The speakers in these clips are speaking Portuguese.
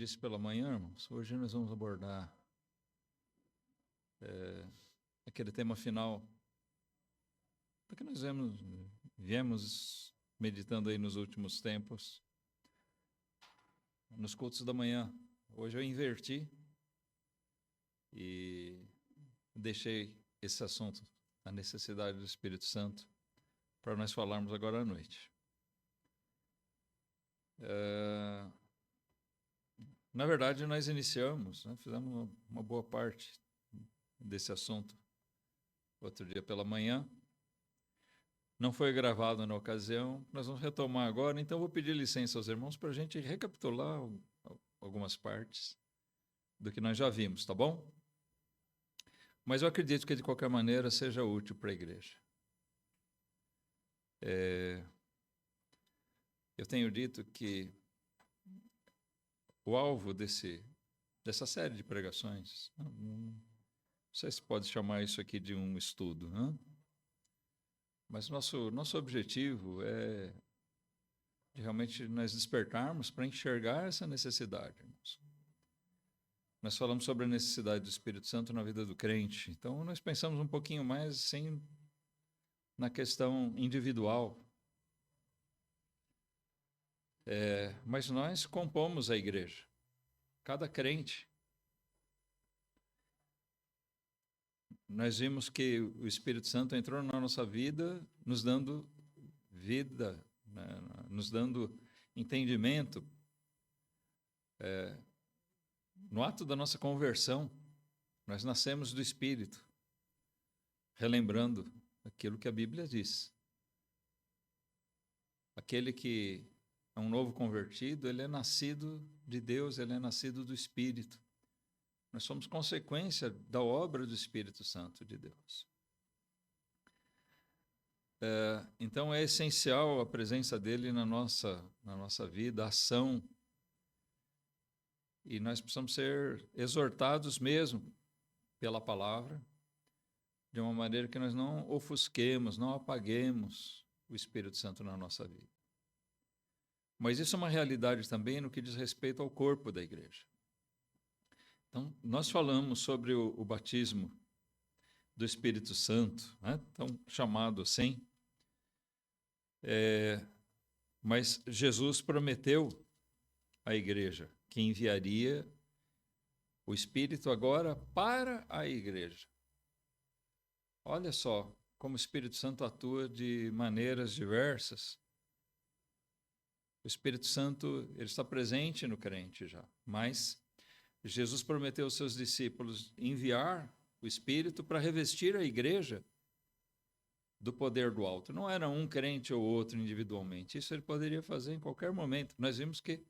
disse pela manhã, irmãos, hoje nós vamos abordar aquele tema final que nós viemos meditando aí nos últimos tempos, nos cultos da manhã. Hoje eu inverti e deixei esse assunto, a necessidade do Espírito Santo, para nós falarmos agora à noite. Na verdade, nós iniciamos, fizemos uma boa parte desse assunto outro dia pela manhã. Não foi gravado na ocasião, nós vamos retomar agora, então vou pedir licença aos irmãos para a gente recapitular algumas partes do que nós já vimos, tá bom? Mas eu acredito que, de qualquer maneira, seja útil para a igreja. Eu tenho dito que o alvo dessa série de pregações, não sei se pode chamar isso aqui de um estudo, mas nosso objetivo é de realmente nós despertarmos para enxergar essa necessidade, irmãos. Nós falamos sobre a necessidade do Espírito Santo na vida do crente, então nós pensamos um pouquinho mais assim na questão individual. Mas nós compomos a igreja, cada crente. Nós vimos que o Espírito Santo entrou na nossa vida, nos dando vida, nos dando entendimento. No ato da nossa conversão, nós nascemos do Espírito, relembrando aquilo que a Bíblia diz. Aquele que é um novo convertido, ele é nascido de Deus, ele é nascido do Espírito. Nós somos consequência da obra do Espírito Santo de Deus. Então é essencial a presença dele na nossa vida, a ação. E nós precisamos ser exortados mesmo pela palavra, de uma maneira que nós não ofusquemos, não apaguemos o Espírito Santo na nossa vida. Mas isso é uma realidade também no que diz respeito ao corpo da igreja. Então, nós falamos sobre o batismo do Espírito Santo, tão chamado assim, mas Jesus prometeu à igreja que enviaria o Espírito agora para a igreja. Olha só como o Espírito Santo atua de maneiras diversas. O Espírito Santo ele está presente no crente já, mas Jesus prometeu aos seus discípulos enviar o Espírito para revestir a igreja do poder do alto. Não era um crente ou outro individualmente. Isso ele poderia fazer em qualquer momento. Nós vimos que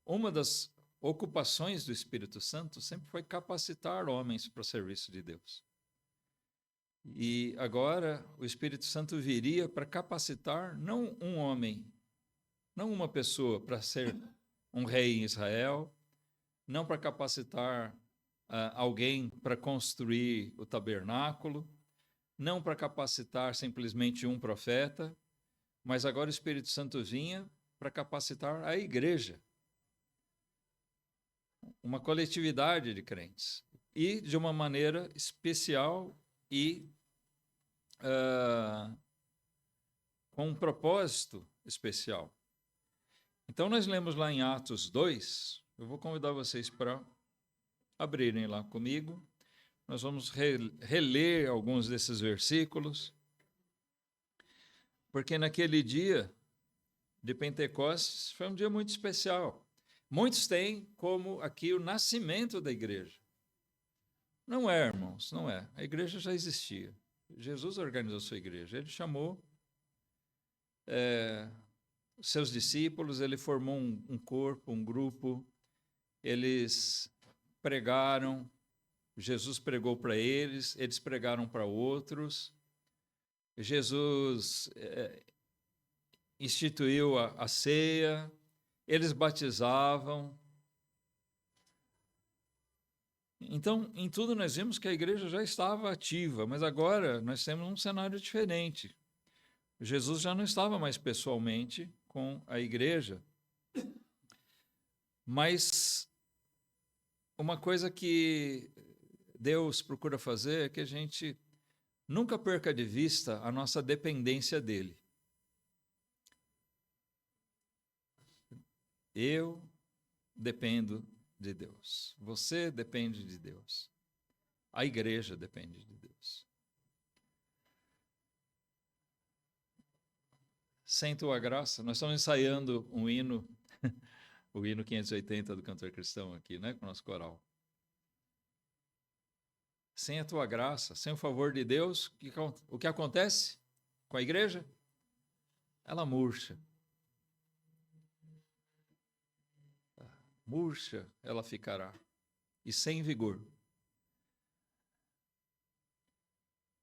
uma das ocupações do Espírito Santo sempre foi capacitar homens para o serviço de Deus. E agora o Espírito Santo viria para capacitar não um homem, não uma pessoa para ser um rei em Israel, não para capacitar alguém para construir o tabernáculo, não para capacitar simplesmente um profeta, mas agora o Espírito Santo vinha para capacitar a igreja, uma coletividade de crentes, e de uma maneira especial e com um propósito especial. Então nós lemos lá em Atos 2, eu vou convidar vocês para abrirem lá comigo, nós vamos reler alguns desses versículos, porque naquele dia de Pentecostes foi um dia muito especial. Muitos têm como aqui o nascimento da igreja. Não é, irmãos, não é. A igreja já existia. Jesus organizou sua igreja. Ele chamou seus discípulos, ele formou um corpo, um grupo. Eles pregaram, Jesus pregou para eles, eles pregaram para outros. Jesus instituiu a ceia, eles batizavam. Então, em tudo nós vimos que a igreja já estava ativa, mas agora nós temos um cenário diferente. Jesus já não estava mais pessoalmente com a igreja, mas uma coisa que Deus procura fazer é que a gente nunca perca de vista a nossa dependência dele. Eu dependo de Deus. Você depende de Deus. A igreja depende de Deus. Sem tua graça, nós estamos ensaiando um hino, o hino 580 do Cantor Cristão aqui, né, com o nosso coral. Sem a tua graça, sem o favor de Deus, o que acontece com a igreja? Ela murcha. Murcha ela ficará, e sem vigor.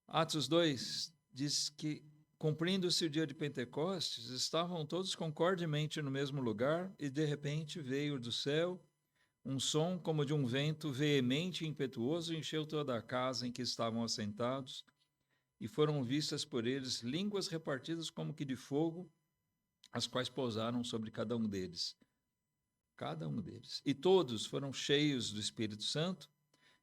Atos 2 diz que, cumprindo-se o dia de Pentecostes, estavam todos concordemente no mesmo lugar, e de repente veio do céu um som como de um vento veemente e impetuoso, encheu toda a casa em que estavam assentados, e foram vistas por eles línguas repartidas como que de fogo, as quais pousaram sobre cada um deles. Cada um deles. E todos foram cheios do Espírito Santo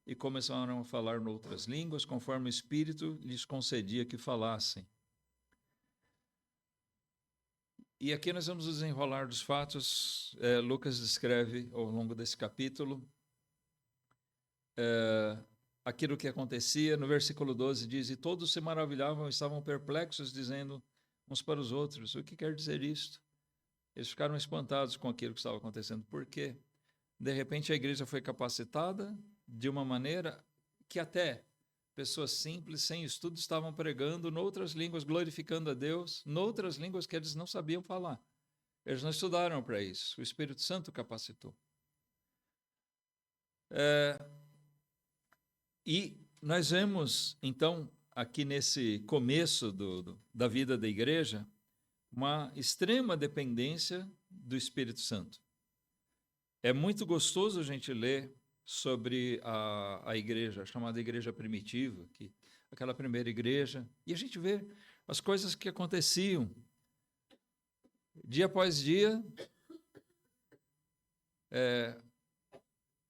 e começaram a falar noutras línguas, conforme o Espírito lhes concedia que falassem. E aqui nós vamos desenrolar dos fatos. Lucas descreve ao longo desse capítulo aquilo que acontecia. No versículo 12 diz: e todos se maravilhavam, estavam perplexos, dizendo uns para os outros: o que quer dizer isto? Eles ficaram espantados com aquilo que estava acontecendo. Por quê? De repente a igreja foi capacitada de uma maneira que até pessoas simples, sem estudo, estavam pregando noutras línguas, glorificando a Deus, noutras línguas que eles não sabiam falar. Eles não estudaram para isso. O Espírito Santo capacitou. E nós vemos, então, aqui nesse começo da vida da igreja, uma extrema dependência do Espírito Santo. É muito gostoso a gente ler sobre a igreja, a chamada igreja primitiva, aquela primeira igreja, e a gente vê as coisas que aconteciam. Dia após dia,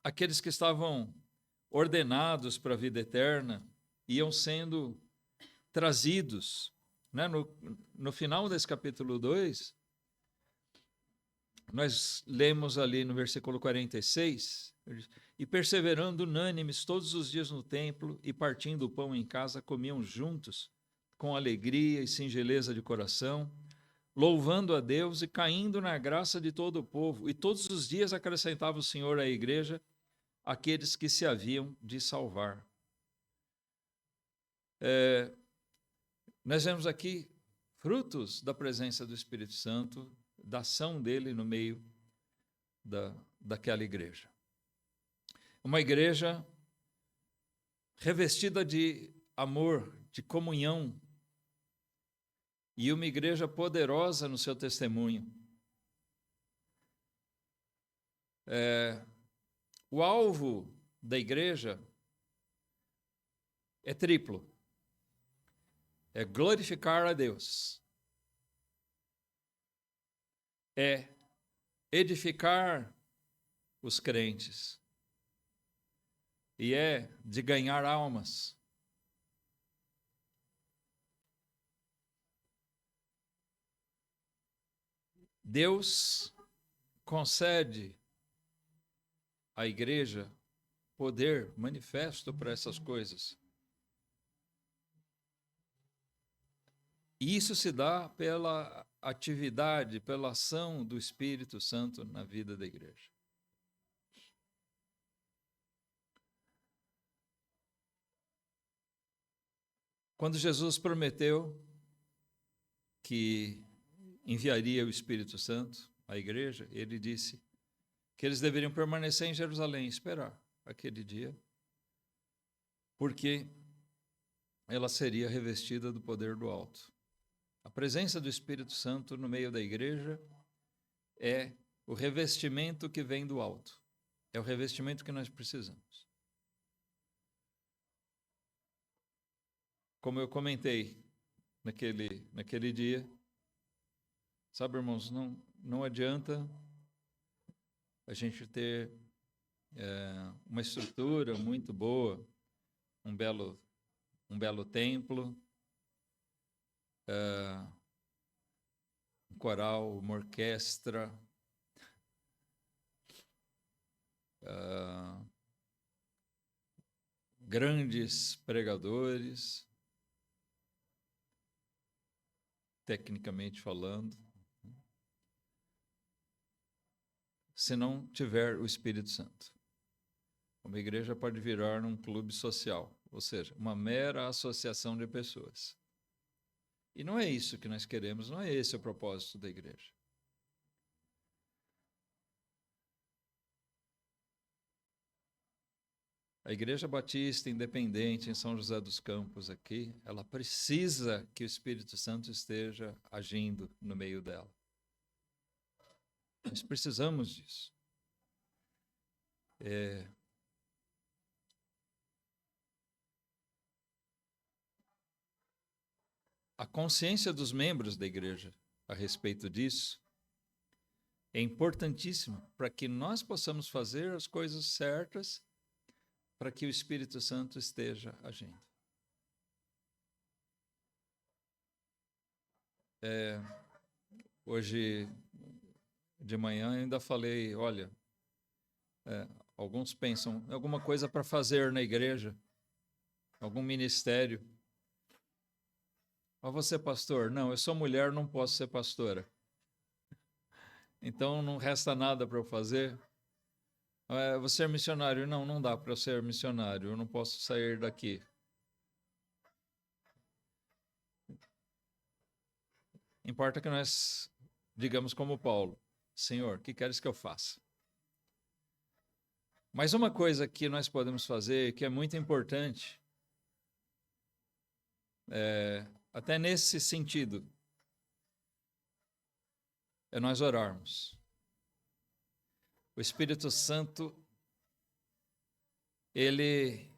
aqueles que estavam ordenados para a vida eterna iam sendo trazidos. Né? No final desse capítulo 2, nós lemos ali no versículo 46, e perseverando unânimes todos os dias no templo e partindo o pão em casa, comiam juntos com alegria e singeleza de coração, louvando a Deus e caindo na graça de todo o povo. E todos os dias acrescentava o Senhor à igreja aqueles que se haviam de salvar. Nós vemos aqui frutos da presença do Espírito Santo, da ação dele no meio daquela igreja. Uma igreja revestida de amor, de comunhão, e uma igreja poderosa no seu testemunho. O alvo da igreja é triplo. É glorificar a Deus, é edificar os crentes e é de ganhar almas. Deus concede à igreja poder manifesto para essas coisas. E isso se dá pela atividade, pela ação do Espírito Santo na vida da igreja. Quando Jesus prometeu que enviaria o Espírito Santo à igreja, ele disse que eles deveriam permanecer em Jerusalém, esperar aquele dia, porque ela seria revestida do poder do alto. A presença do Espírito Santo no meio da igreja é o revestimento que vem do alto. É o revestimento que nós precisamos. Como eu comentei naquele dia, sabe, irmãos, não adianta a gente ter uma estrutura muito boa, um belo templo, um coral, uma orquestra, grandes pregadores, tecnicamente falando, se não tiver o Espírito Santo. Uma igreja pode virar um clube social, ou seja, uma mera associação de pessoas. E não é isso que nós queremos, não é esse o propósito da igreja. A Igreja Batista Independente em São José dos Campos aqui, ela precisa que o Espírito Santo esteja agindo no meio dela. Nós precisamos disso. A consciência dos membros da igreja a respeito disso é importantíssima para que nós possamos fazer as coisas certas para que o Espírito Santo esteja agindo. Hoje de manhã eu ainda falei, olha, alguns pensam, alguma coisa para fazer na igreja, algum ministério. Mas você, pastor? Não, eu sou mulher, não posso ser pastora. Então não resta nada para eu fazer. Você é missionário? Não, não dá para eu ser missionário, eu não posso sair daqui. Importa que nós digamos como Paulo, Senhor, o que queres que eu faça? Mas uma coisa que nós podemos fazer, que é muito importante, até nesse sentido, é nós orarmos. O Espírito Santo, ele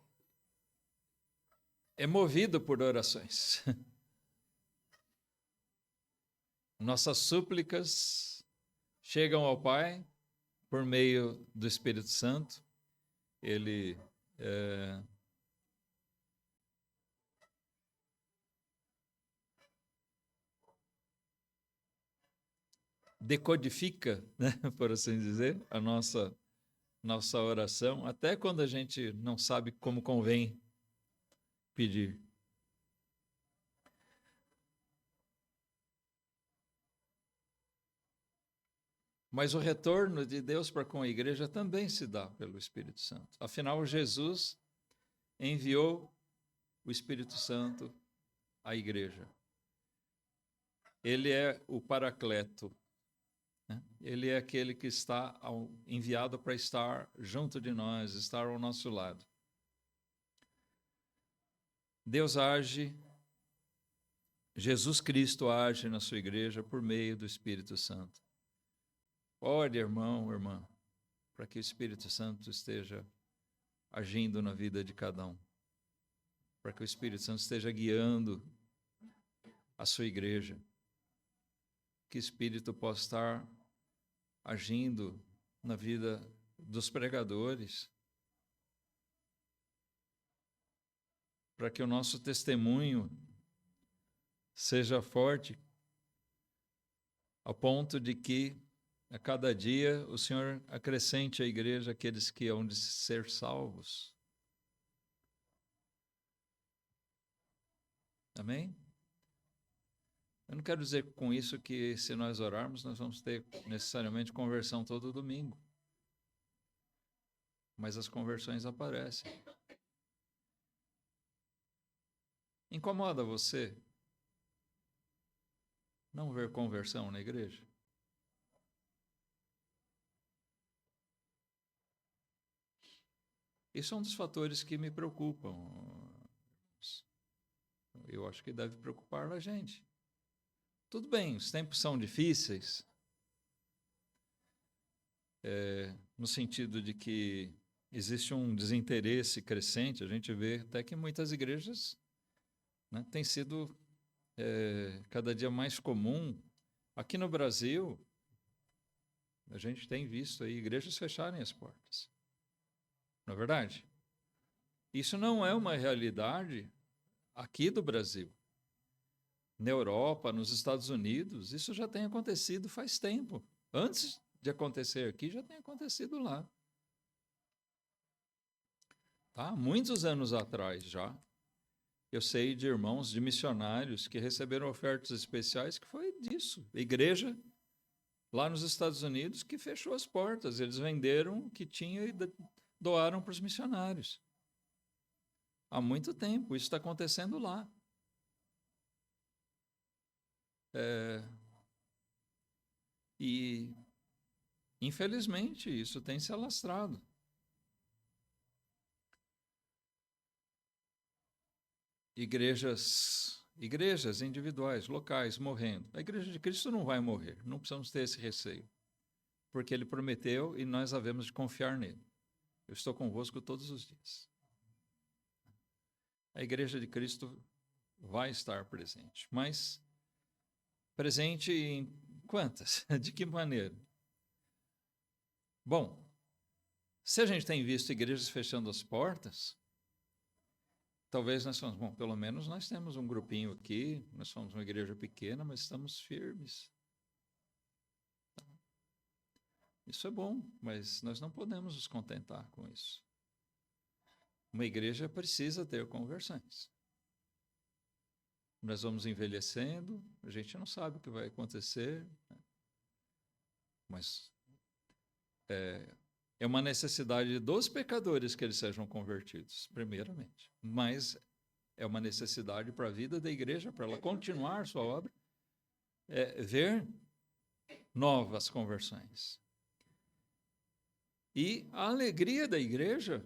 é movido por orações. Nossas súplicas chegam ao Pai por meio do Espírito Santo. Ele decodifica, né, por assim dizer, a nossa oração, até quando a gente não sabe como convém pedir. Mas o retorno de Deus para com a igreja também se dá pelo Espírito Santo. Afinal, Jesus enviou o Espírito Santo à igreja. Ele é o Paracleto, né? Ele é aquele que está enviado para estar junto de nós, estar ao nosso lado. Deus age, Jesus Cristo age na sua igreja por meio do Espírito Santo. Ore, irmão, irmã, para que o Espírito Santo esteja agindo na vida de cada um, para que o Espírito Santo esteja guiando a sua igreja, que o Espírito possa estar agindo na vida dos pregadores, para que o nosso testemunho seja forte, ao ponto de que a cada dia o Senhor acrescente à igreja aqueles que hão de ser salvos. Amém? Eu não quero dizer com isso que se nós orarmos, nós vamos ter necessariamente conversão todo domingo. Mas as conversões aparecem. Incomoda você não ver conversão na igreja? Isso é um dos fatores que me preocupam. Eu acho que deve preocupar a gente. Tudo bem, os tempos são difíceis, no sentido de que existe um desinteresse crescente. A gente vê até que muitas igrejas, né, tem sido cada dia mais comum. Aqui no Brasil, a gente tem visto aí igrejas fecharem as portas. Não é verdade? Isso não é uma realidade aqui do Brasil. Na Europa, nos Estados Unidos, isso já tem acontecido faz tempo. Antes de acontecer aqui, já tem acontecido lá. Tá? Muitos anos atrás já. Eu sei de irmãos, de missionários que receberam ofertas especiais que foi disso. A igreja lá nos Estados Unidos que fechou as portas. Eles venderam o que tinha e doaram para os missionários. Há muito tempo. Isso está acontecendo lá. E, infelizmente, isso tem se alastrado. Igrejas individuais, locais, morrendo. A Igreja de Cristo não vai morrer, não precisamos ter esse receio, porque Ele prometeu e nós havemos de confiar nele. Eu estou convosco todos os dias. A Igreja de Cristo vai estar presente, mas presente em quantas? De que maneira? Bom, se a gente tem visto igrejas fechando as portas, talvez nós somos, bom, pelo menos nós temos um grupinho aqui, nós somos uma igreja pequena, mas estamos firmes. Isso é bom, mas nós não podemos nos contentar com isso. Uma igreja precisa ter conversões. Nós vamos envelhecendo, a gente não sabe o que vai acontecer, né? Mas é uma necessidade dos pecadores que eles sejam convertidos, primeiramente. Mas é uma necessidade para a vida da igreja, para ela continuar sua obra, ver novas conversões. E a alegria da igreja,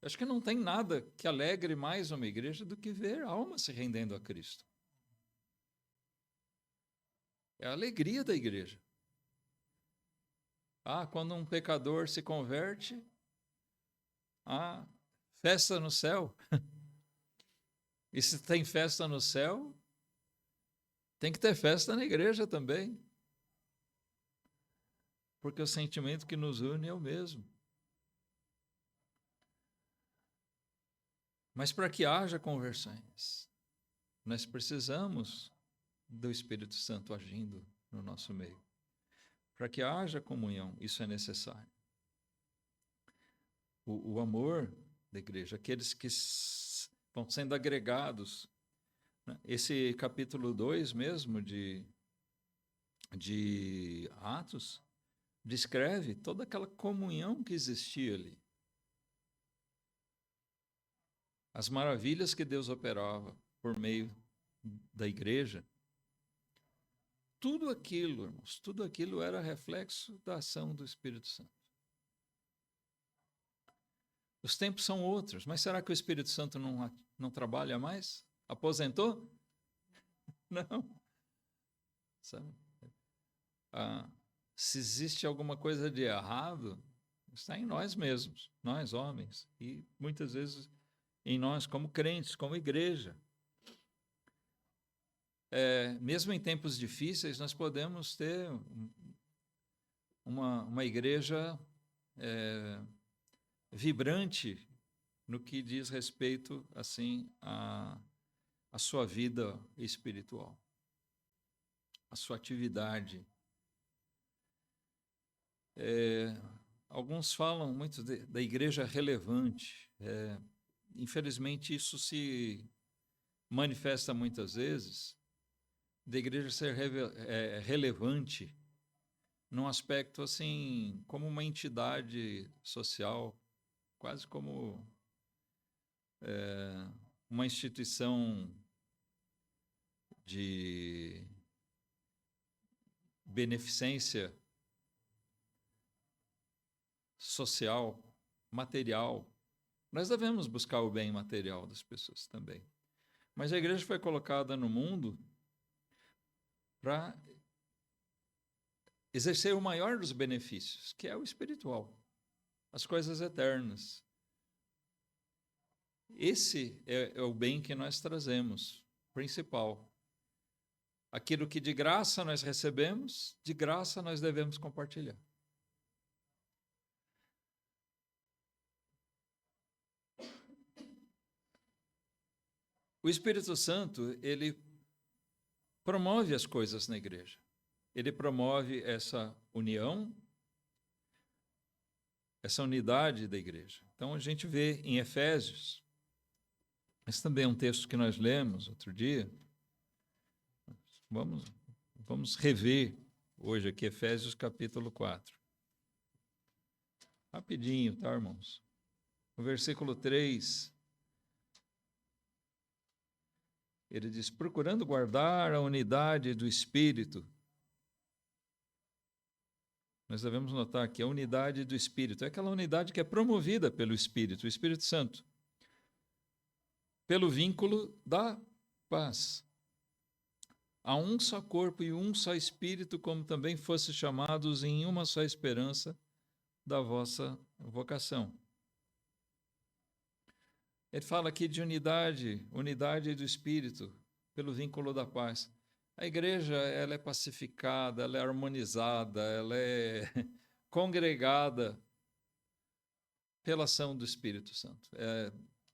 acho que não tem nada que alegre mais uma igreja do que ver almas se rendendo a Cristo. É a alegria da igreja. Quando um pecador se converte, festa no céu. E se tem festa no céu, tem que ter festa na igreja também. Porque o sentimento que nos une é o mesmo. Mas para que haja conversões, nós precisamos do Espírito Santo agindo no nosso meio. Para que haja comunhão, isso é necessário. O amor da igreja, aqueles que vão sendo agregados. Esse capítulo 2 mesmo de Atos descreve toda aquela comunhão que existia ali. As maravilhas que Deus operava por meio da igreja. Tudo aquilo, irmãos, tudo aquilo era reflexo da ação do Espírito Santo. Os tempos são outros, mas será que o Espírito Santo não trabalha mais? Aposentou? Não. Sabe? Se existe alguma coisa de errado, está em nós mesmos, nós homens, e muitas vezes em nós como crentes, como igreja. Mesmo em tempos difíceis, nós podemos ter uma igreja vibrante no que diz respeito assim à sua vida espiritual, à sua atividade. Alguns falam muito da igreja relevante. Infelizmente, isso se manifesta muitas vezes da igreja ser relevante num aspecto assim, como uma entidade social, quase como uma instituição de beneficência social, material. Nós devemos buscar o bem material das pessoas também. Mas a igreja foi colocada no mundo para exercer o maior dos benefícios, que é o espiritual, as coisas eternas. Esse é o bem que nós trazemos, principal. Aquilo que de graça nós recebemos, de graça nós devemos compartilhar. O Espírito Santo, ele promove as coisas na igreja. Ele promove essa união, essa unidade da igreja. Então, a gente vê em Efésios, esse também é um texto que nós lemos outro dia. Vamos rever hoje aqui, Efésios capítulo 4. Rapidinho, tá, irmãos? No versículo 3, ele diz, procurando guardar a unidade do Espírito. Nós devemos notar que a unidade do Espírito é aquela unidade que é promovida pelo Espírito, o Espírito Santo, pelo vínculo da paz. Há um só corpo e um só Espírito, como também fosse chamados em uma só esperança da vossa vocação. Ele fala aqui de unidade do Espírito, pelo vínculo da paz. A igreja, ela é pacificada, ela é harmonizada, ela é congregada pela ação do Espírito Santo.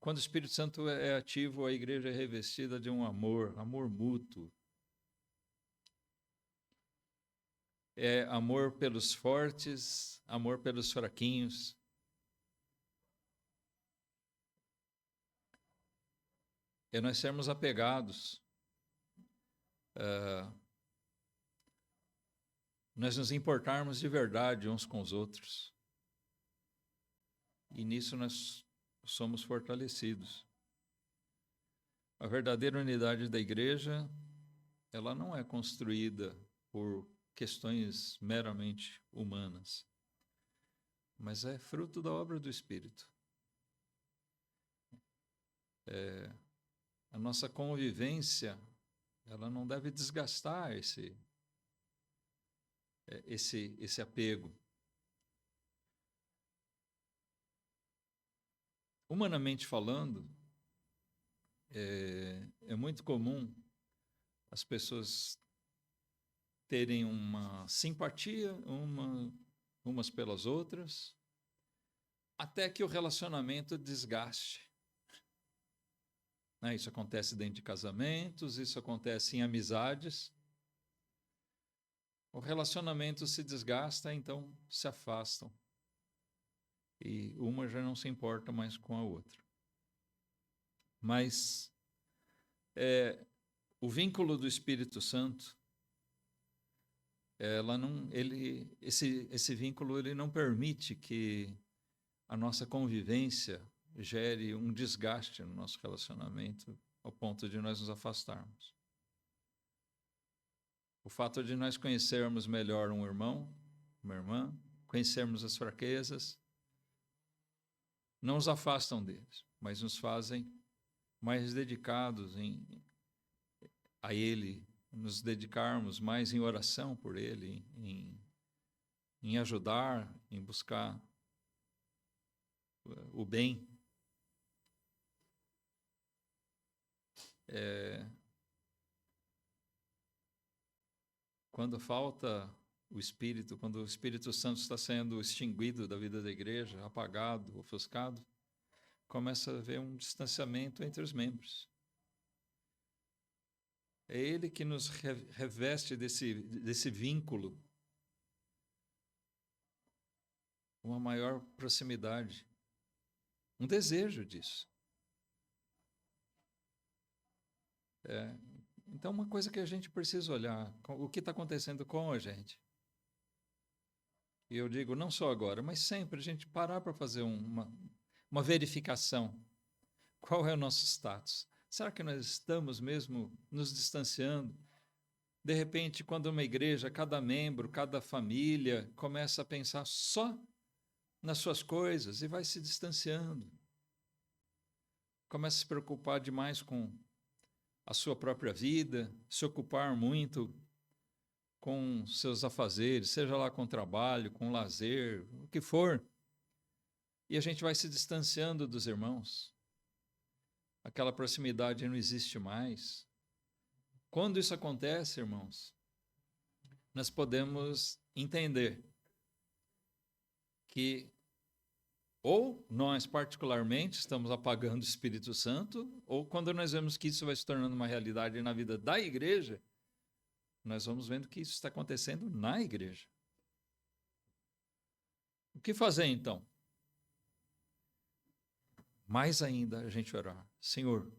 Quando o Espírito Santo é ativo, a igreja é revestida de um amor mútuo. É amor pelos fortes, amor pelos fraquinhos. É nós sermos apegados. Nós nos importarmos de verdade uns com os outros. E nisso nós somos fortalecidos. A verdadeira unidade da igreja, ela não é construída por questões meramente humanas, mas é fruto da obra do Espírito. A nossa convivência, ela não deve desgastar esse apego. Humanamente falando, é muito comum as pessoas terem uma simpatia umas pelas outras, até que o relacionamento desgaste. Isso acontece dentro de casamentos, isso acontece em amizades. O relacionamento se desgasta, então se afastam. E uma já não se importa mais com a outra. Mas o vínculo do Espírito Santo, esse vínculo ele não permite que a nossa convivência gere um desgaste no nosso relacionamento ao ponto de nós nos afastarmos. O fato de nós conhecermos melhor um irmão, uma irmã, conhecermos as fraquezas, não nos afastam deles, mas nos fazem mais dedicados a Ele, nos dedicarmos mais em oração por Ele, em ajudar, em buscar o bem. Quando falta o Espírito, quando o Espírito Santo está sendo extinguido da vida da igreja, apagado, ofuscado, começa a haver um distanciamento entre os membros. É Ele que nos reveste desse vínculo, uma maior proximidade, um desejo disso. Então, uma coisa que a gente precisa olhar, o que está acontecendo com a gente. E eu digo, não só agora, mas sempre a gente parar para fazer uma verificação. Qual é o nosso status? Será que nós estamos mesmo nos distanciando? De repente, quando uma igreja, cada membro, cada família começa a pensar só nas suas coisas e vai se distanciando. Começa a se preocupar demais com a sua própria vida, se ocupar muito com seus afazeres, seja lá com trabalho, com lazer, o que for. E a gente vai se distanciando dos irmãos. Aquela proximidade não existe mais. Quando isso acontece, irmãos, nós podemos entender que Ou nós, particularmente, estamos apagando o Espírito Santo, ou quando nós vemos que isso vai se tornando uma realidade na vida da igreja, nós vamos vendo que isso está acontecendo na igreja. O que fazer, então? Mais ainda a gente orar. Senhor,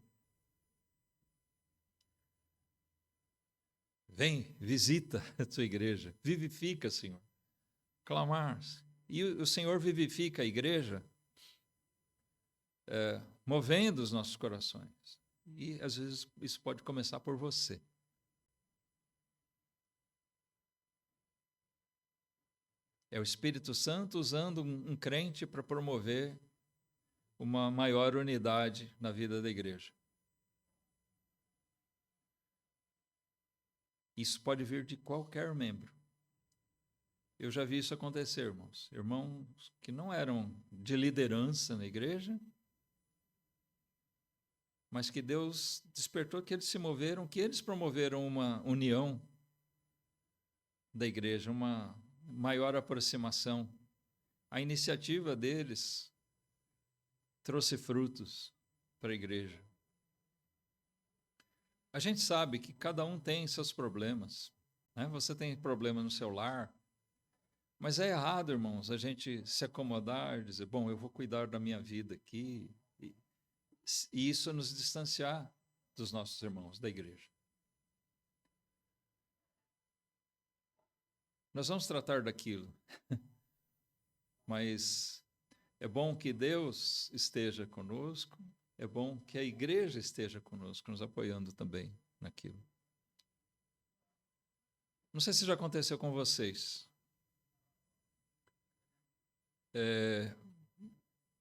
vem, visita a tua igreja, vivifica, Senhor. Clamar. E o Senhor vivifica a igreja, movendo os nossos corações. E às vezes isso pode começar por você. É o Espírito Santo usando um crente para promover uma maior unidade na vida da igreja. Isso pode vir de qualquer membro. Eu já vi isso acontecer, irmãos. Irmãos que não eram de liderança na igreja, mas que Deus despertou que eles se moveram, que eles promoveram uma união da igreja, uma maior aproximação. A iniciativa deles trouxe frutos para a igreja. A gente sabe que cada um tem seus problemas, né? Você tem problema no seu lar, mas é errado, irmãos, a gente se acomodar, dizer, bom, eu vou cuidar da minha vida aqui, e isso nos distanciar dos nossos irmãos da igreja. Nós vamos tratar daquilo, mas é bom que Deus esteja conosco, é bom que a igreja esteja conosco, nos apoiando também naquilo. Não sei se já aconteceu com vocês,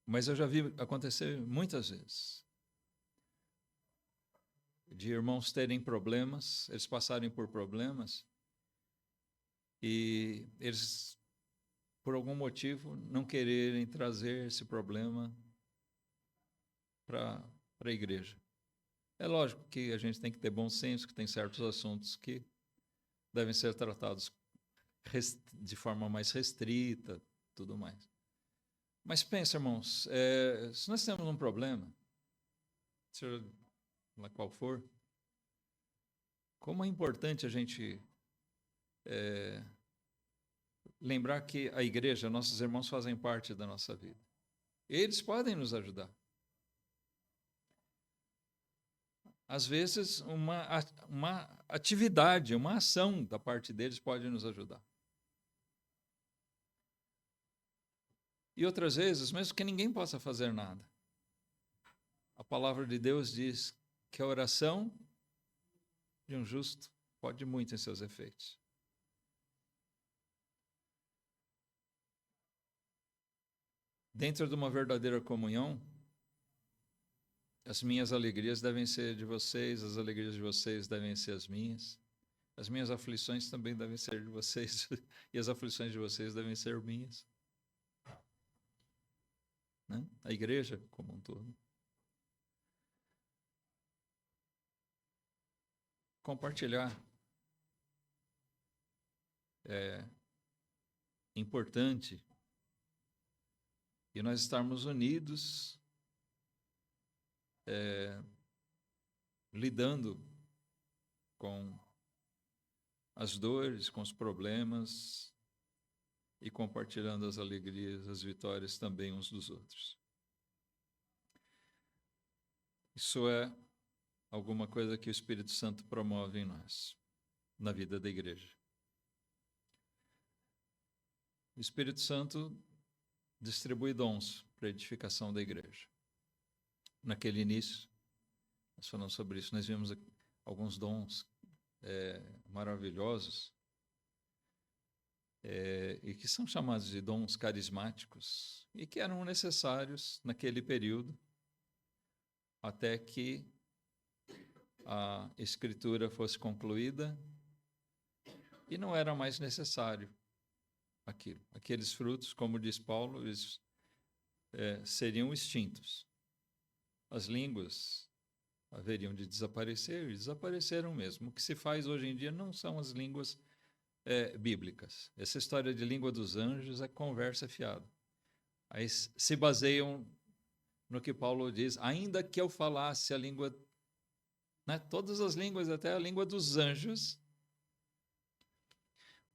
mas eu já vi acontecer muitas vezes, de irmãos terem problemas, eles passarem por problemas, e eles, por algum motivo, não quererem trazer esse problema para a igreja. É lógico que a gente tem que ter bom senso, que tem certos assuntos que devem ser tratados de forma mais restrita, tudo mais. Mas pensa, irmãos, se nós temos um problema, seja lá qual for, como é importante a gente lembrar que a igreja, nossos irmãos fazem parte da nossa vida. Eles podem nos ajudar. Às vezes, uma atividade, uma ação da parte deles pode nos ajudar. E outras vezes, mesmo que ninguém possa fazer nada, a palavra de Deus diz que a oração de um justo pode muito em seus efeitos. Dentro de uma verdadeira comunhão, as minhas alegrias devem ser de vocês, as alegrias de vocês devem ser as minhas aflições também devem ser de vocês, e as aflições de vocês devem ser minhas. Né? A igreja como um todo. Compartilhar é importante, e nós estarmos unidos, lidando com as dores, com os problemas, e compartilhando as alegrias, as vitórias também uns dos outros. Isso é alguma coisa que o Espírito Santo promove em nós, na vida da igreja. O Espírito Santo distribui dons para a edificação da igreja. Naquele início, nós falamos sobre isso, nós vimos alguns dons maravilhosos, e que são chamados de dons carismáticos, e que eram necessários naquele período, até que a Escritura fosse concluída, e não era mais necessário aquilo. Aqueles frutos, como diz Paulo, eles seriam extintos. As línguas haveriam de desaparecer, e desapareceram mesmo. O que se faz hoje em dia não são as línguas bíblicas. Essa história de língua dos anjos é conversa fiada. Aí se baseiam no que Paulo diz, ainda que eu falasse a língua, né, todas as línguas, até a língua dos anjos,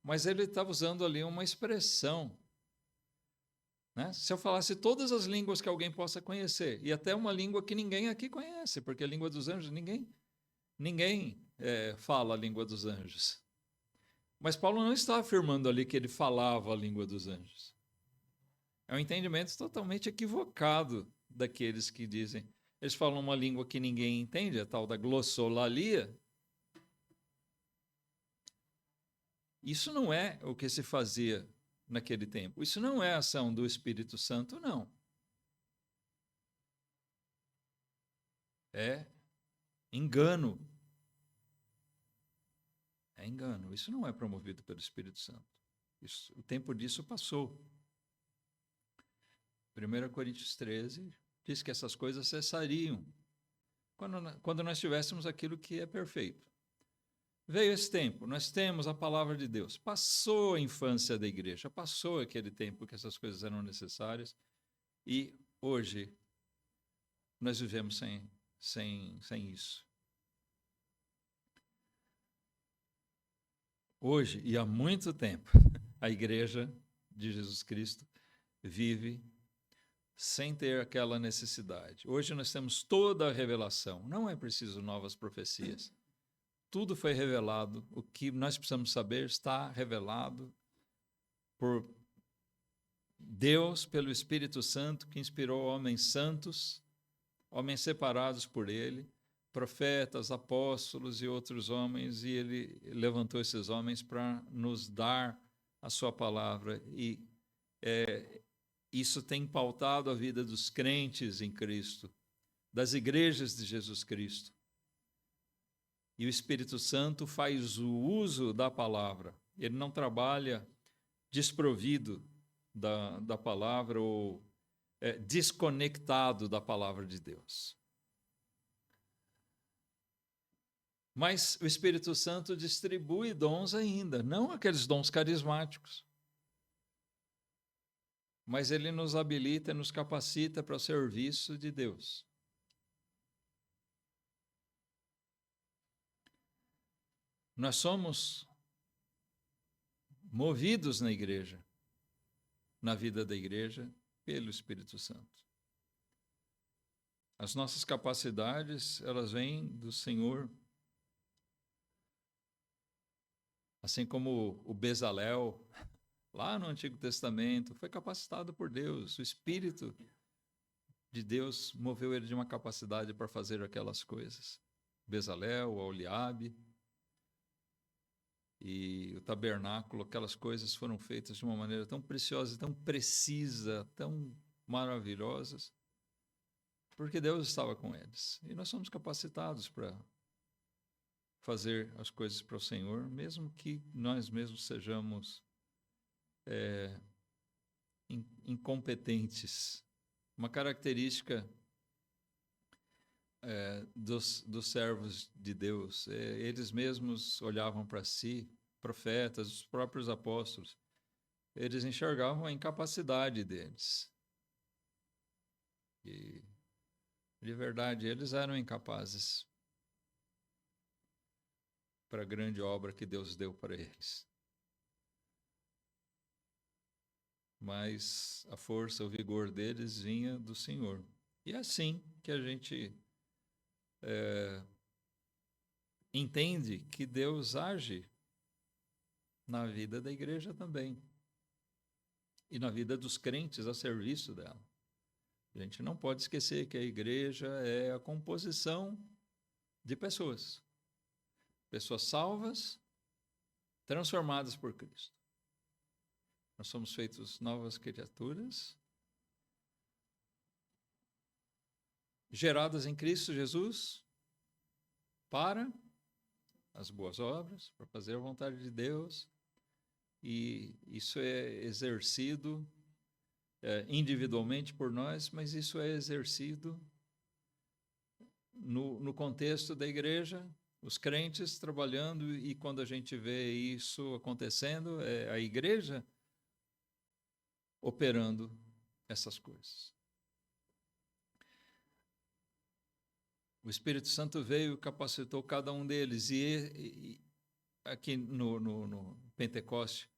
mas ele estava usando ali uma expressão, né? Se eu falasse todas as línguas que alguém possa conhecer, e até uma língua que ninguém aqui conhece, porque a língua dos anjos, ninguém fala a língua dos anjos. Mas Paulo não está afirmando ali que ele falava a língua dos anjos. É um entendimento totalmente equivocado daqueles que dizem. Eles falam uma língua que ninguém entende, a tal da glossolalia. Isso não é o que se fazia naquele tempo. Isso não é ação do Espírito Santo, não. É engano. É engano. Isso não é promovido pelo Espírito Santo. O tempo disso passou. 1 Coríntios 13 diz que essas coisas cessariam quando nós tivéssemos aquilo que é perfeito. Veio esse tempo, nós temos a palavra de Deus. Passou a infância da igreja, passou aquele tempo que essas coisas eram necessárias e hoje nós vivemos sem isso. Hoje, e há muito tempo, a igreja de Jesus Cristo vive sem ter aquela necessidade. Hoje nós temos toda a revelação, não é preciso novas profecias. Tudo foi revelado, o que nós precisamos saber está revelado por Deus, pelo Espírito Santo, que inspirou homens santos, homens separados por ele, profetas, apóstolos e outros homens, e ele levantou esses homens para nos dar a sua palavra. E isso tem pautado a vida dos crentes em Cristo, das igrejas de Jesus Cristo. E o Espírito Santo faz o uso da palavra. Ele não trabalha desprovido da palavra ou desconectado da palavra de Deus. Mas o Espírito Santo distribui dons ainda, não aqueles dons carismáticos. Mas ele nos habilita, nos capacita para o serviço de Deus. Nós somos movidos na igreja, na vida da igreja, pelo Espírito Santo. As nossas capacidades, elas vêm do Senhor. Assim como o Bezalel, lá no Antigo Testamento, foi capacitado por Deus. O Espírito de Deus moveu ele de uma capacidade para fazer aquelas coisas. Bezalel, Oliabe e o tabernáculo, aquelas coisas foram feitas de uma maneira tão preciosa, tão precisa, tão maravilhosas, porque Deus estava com eles. E nós somos capacitados para fazer as coisas para o Senhor, mesmo que nós mesmos sejamos incompetentes. Uma característica dos servos de Deus, eles mesmos olhavam para si, profetas, os próprios apóstolos, eles enxergavam a incapacidade deles. E, de verdade, eles eram incapazes para a grande obra que Deus deu para eles. Mas a força, o vigor deles vinha do Senhor. E é assim que a gente entende que Deus age na vida da igreja também. E na vida dos crentes a serviço dela. A gente não pode esquecer que a igreja é a composição de pessoas. Pessoas salvas, transformadas por Cristo. Nós somos feitos novas criaturas, geradas em Cristo Jesus para as boas obras, para fazer a vontade de Deus, e isso é exercido individualmente por nós, mas isso é exercido no contexto da igreja, os crentes trabalhando, e quando a gente vê isso acontecendo, é a igreja operando essas coisas. O Espírito Santo veio e capacitou cada um deles, e aqui no Pentecoste,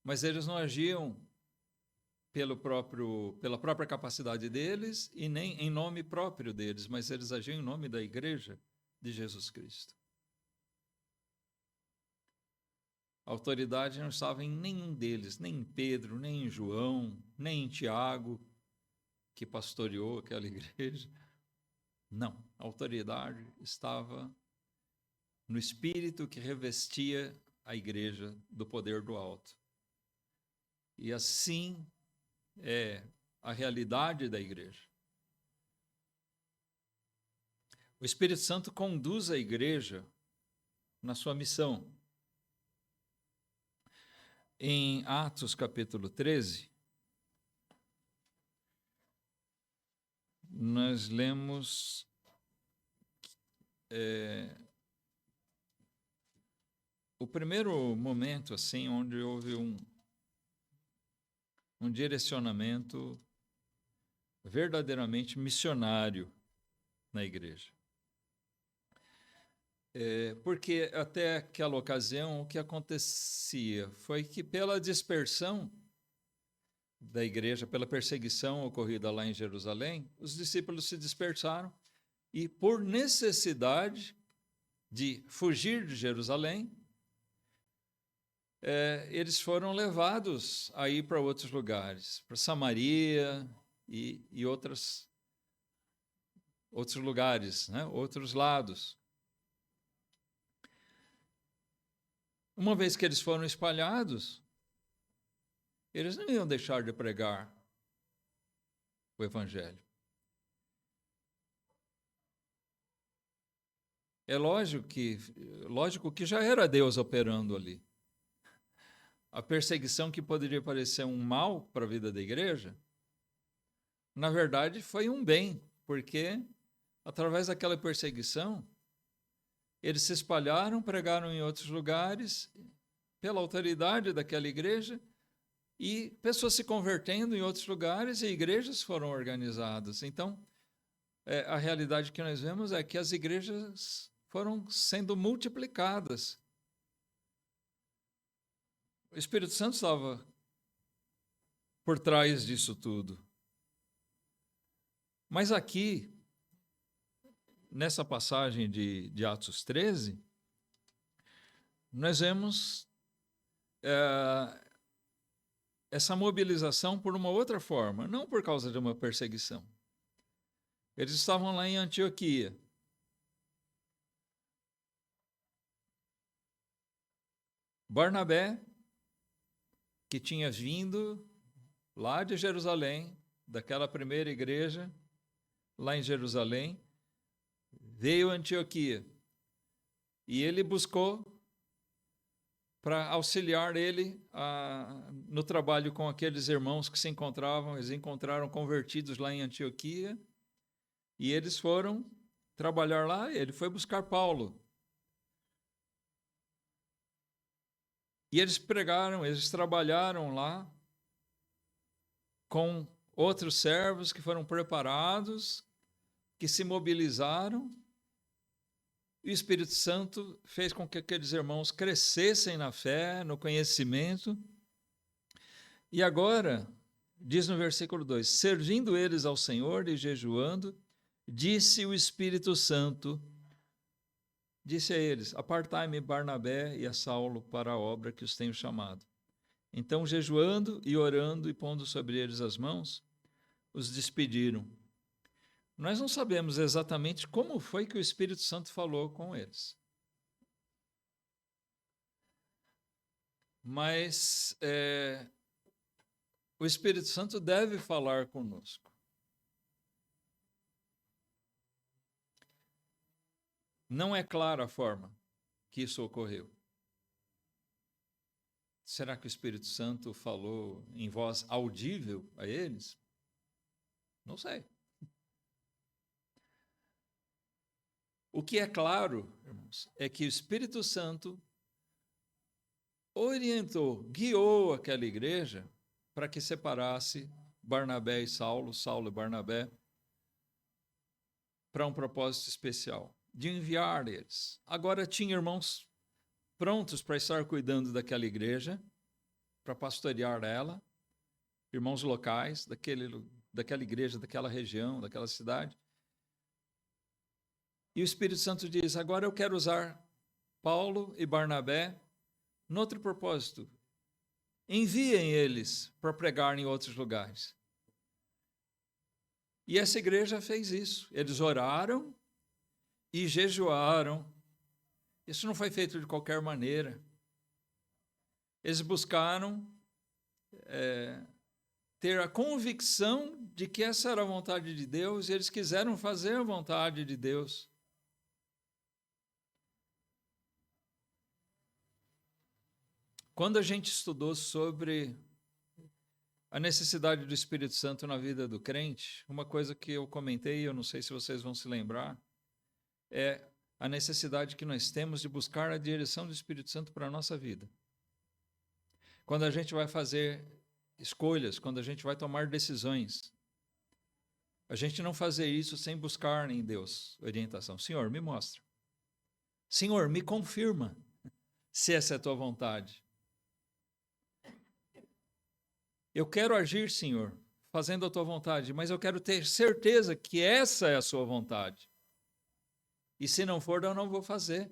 mas eles não agiam pela própria capacidade deles e nem em nome próprio deles, mas eles agiam em nome da igreja de Jesus Cristo. A autoridade não estava em nenhum deles, nem em Pedro, nem em João, nem em Tiago, que pastoreou aquela igreja. Não, a autoridade estava no Espírito que revestia a igreja do poder do alto. E assim é a realidade da igreja. O Espírito Santo conduz a igreja na sua missão. Em Atos capítulo 13, nós lemos o primeiro momento assim onde houve um direcionamento verdadeiramente missionário na igreja. Porque até aquela ocasião o que acontecia foi que pela dispersão da igreja, pela perseguição ocorrida lá em Jerusalém, os discípulos se dispersaram e por necessidade de fugir de Jerusalém, eles foram levados a ir para outros lugares, para Samaria e outros lugares, né? Outros lados. Uma vez que eles foram espalhados, eles não iam deixar de pregar o Evangelho. É lógico que já era Deus operando ali. A perseguição que poderia parecer um mal para a vida da igreja, na verdade foi um bem, porque através daquela perseguição, eles se espalharam, pregaram em outros lugares, pela autoridade daquela igreja, e pessoas se convertendo em outros lugares, e igrejas foram organizadas. Então, a realidade que nós vemos é que as igrejas foram sendo multiplicadas. O Espírito Santo estava por trás disso tudo. Mas aqui, nessa passagem de Atos 13, nós vemos essa mobilização por uma outra forma, não por causa de uma perseguição. Eles estavam lá em Antioquia. Barnabé, que tinha vindo lá de Jerusalém, daquela primeira igreja, lá em Jerusalém, veio a Antioquia. E ele buscou para auxiliar ele no trabalho com aqueles irmãos que eles encontraram convertidos lá em Antioquia, e eles foram trabalhar lá, ele foi buscar Paulo. E eles pregaram, eles trabalharam lá com outros servos que foram preparados, que se mobilizaram. E o Espírito Santo fez com que aqueles irmãos crescessem na fé, no conhecimento. E agora, diz no versículo 2, servindo eles ao Senhor e jejuando, disse o Espírito Santo, disse a eles, apartai-me Barnabé e a Saulo para a obra que os tenho chamado. Então, jejuando e orando e pondo sobre eles as mãos, os despediram. Nós não sabemos exatamente como foi que o Espírito Santo falou com eles. Mas o Espírito Santo deve falar conosco. Não é clara a forma que isso ocorreu. Será que o Espírito Santo falou em voz audível a eles? Não sei. O que é claro, irmãos, é que o Espírito Santo orientou, guiou aquela igreja para que separasse Barnabé e Saulo, Saulo e Barnabé, para um propósito especial, de enviar eles. Agora tinha irmãos prontos para estar cuidando daquela igreja, para pastorear ela, irmãos locais daquela igreja, daquela região, daquela cidade. E o Espírito Santo diz: agora eu quero usar Paulo e Barnabé no outro propósito. Enviem eles para pregar em outros lugares. E essa igreja fez isso. Eles oraram e jejuaram. Isso não foi feito de qualquer maneira. Eles buscaram ter a convicção de que essa era a vontade de Deus e eles quiseram fazer a vontade de Deus. Quando a gente estudou sobre a necessidade do Espírito Santo na vida do crente, uma coisa que eu comentei, eu não sei se vocês vão se lembrar, é a necessidade que nós temos de buscar a direção do Espírito Santo para a nossa vida. Quando a gente vai fazer escolhas, quando a gente vai tomar decisões, a gente não fazer isso sem buscar em Deus orientação. Senhor, me mostra. Senhor, me confirma se essa é a tua vontade. Eu quero agir, Senhor, fazendo a tua vontade, mas eu quero ter certeza que essa é a sua vontade. E se não for, eu não vou fazer.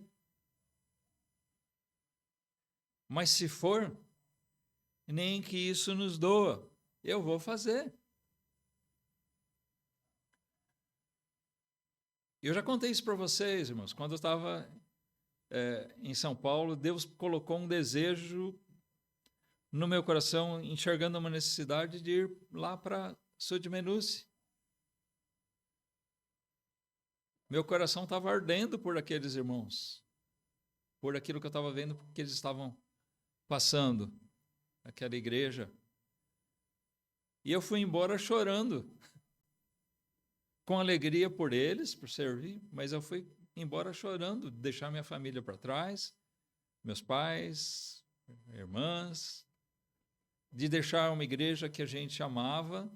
Mas se for, nem que isso nos doa, eu vou fazer. Eu já contei isso para vocês, irmãos. Quando eu estava em São Paulo, Deus colocou um desejo no meu coração, enxergando uma necessidade de ir lá para Sudmenuce. Meu coração estava ardendo por aqueles irmãos, por aquilo que eu estava vendo que eles estavam passando, aquela igreja. E eu fui embora chorando, com alegria por eles, por servir, mas eu fui embora chorando, deixar minha família para trás, meus pais, irmãs, de deixar uma igreja que a gente amava.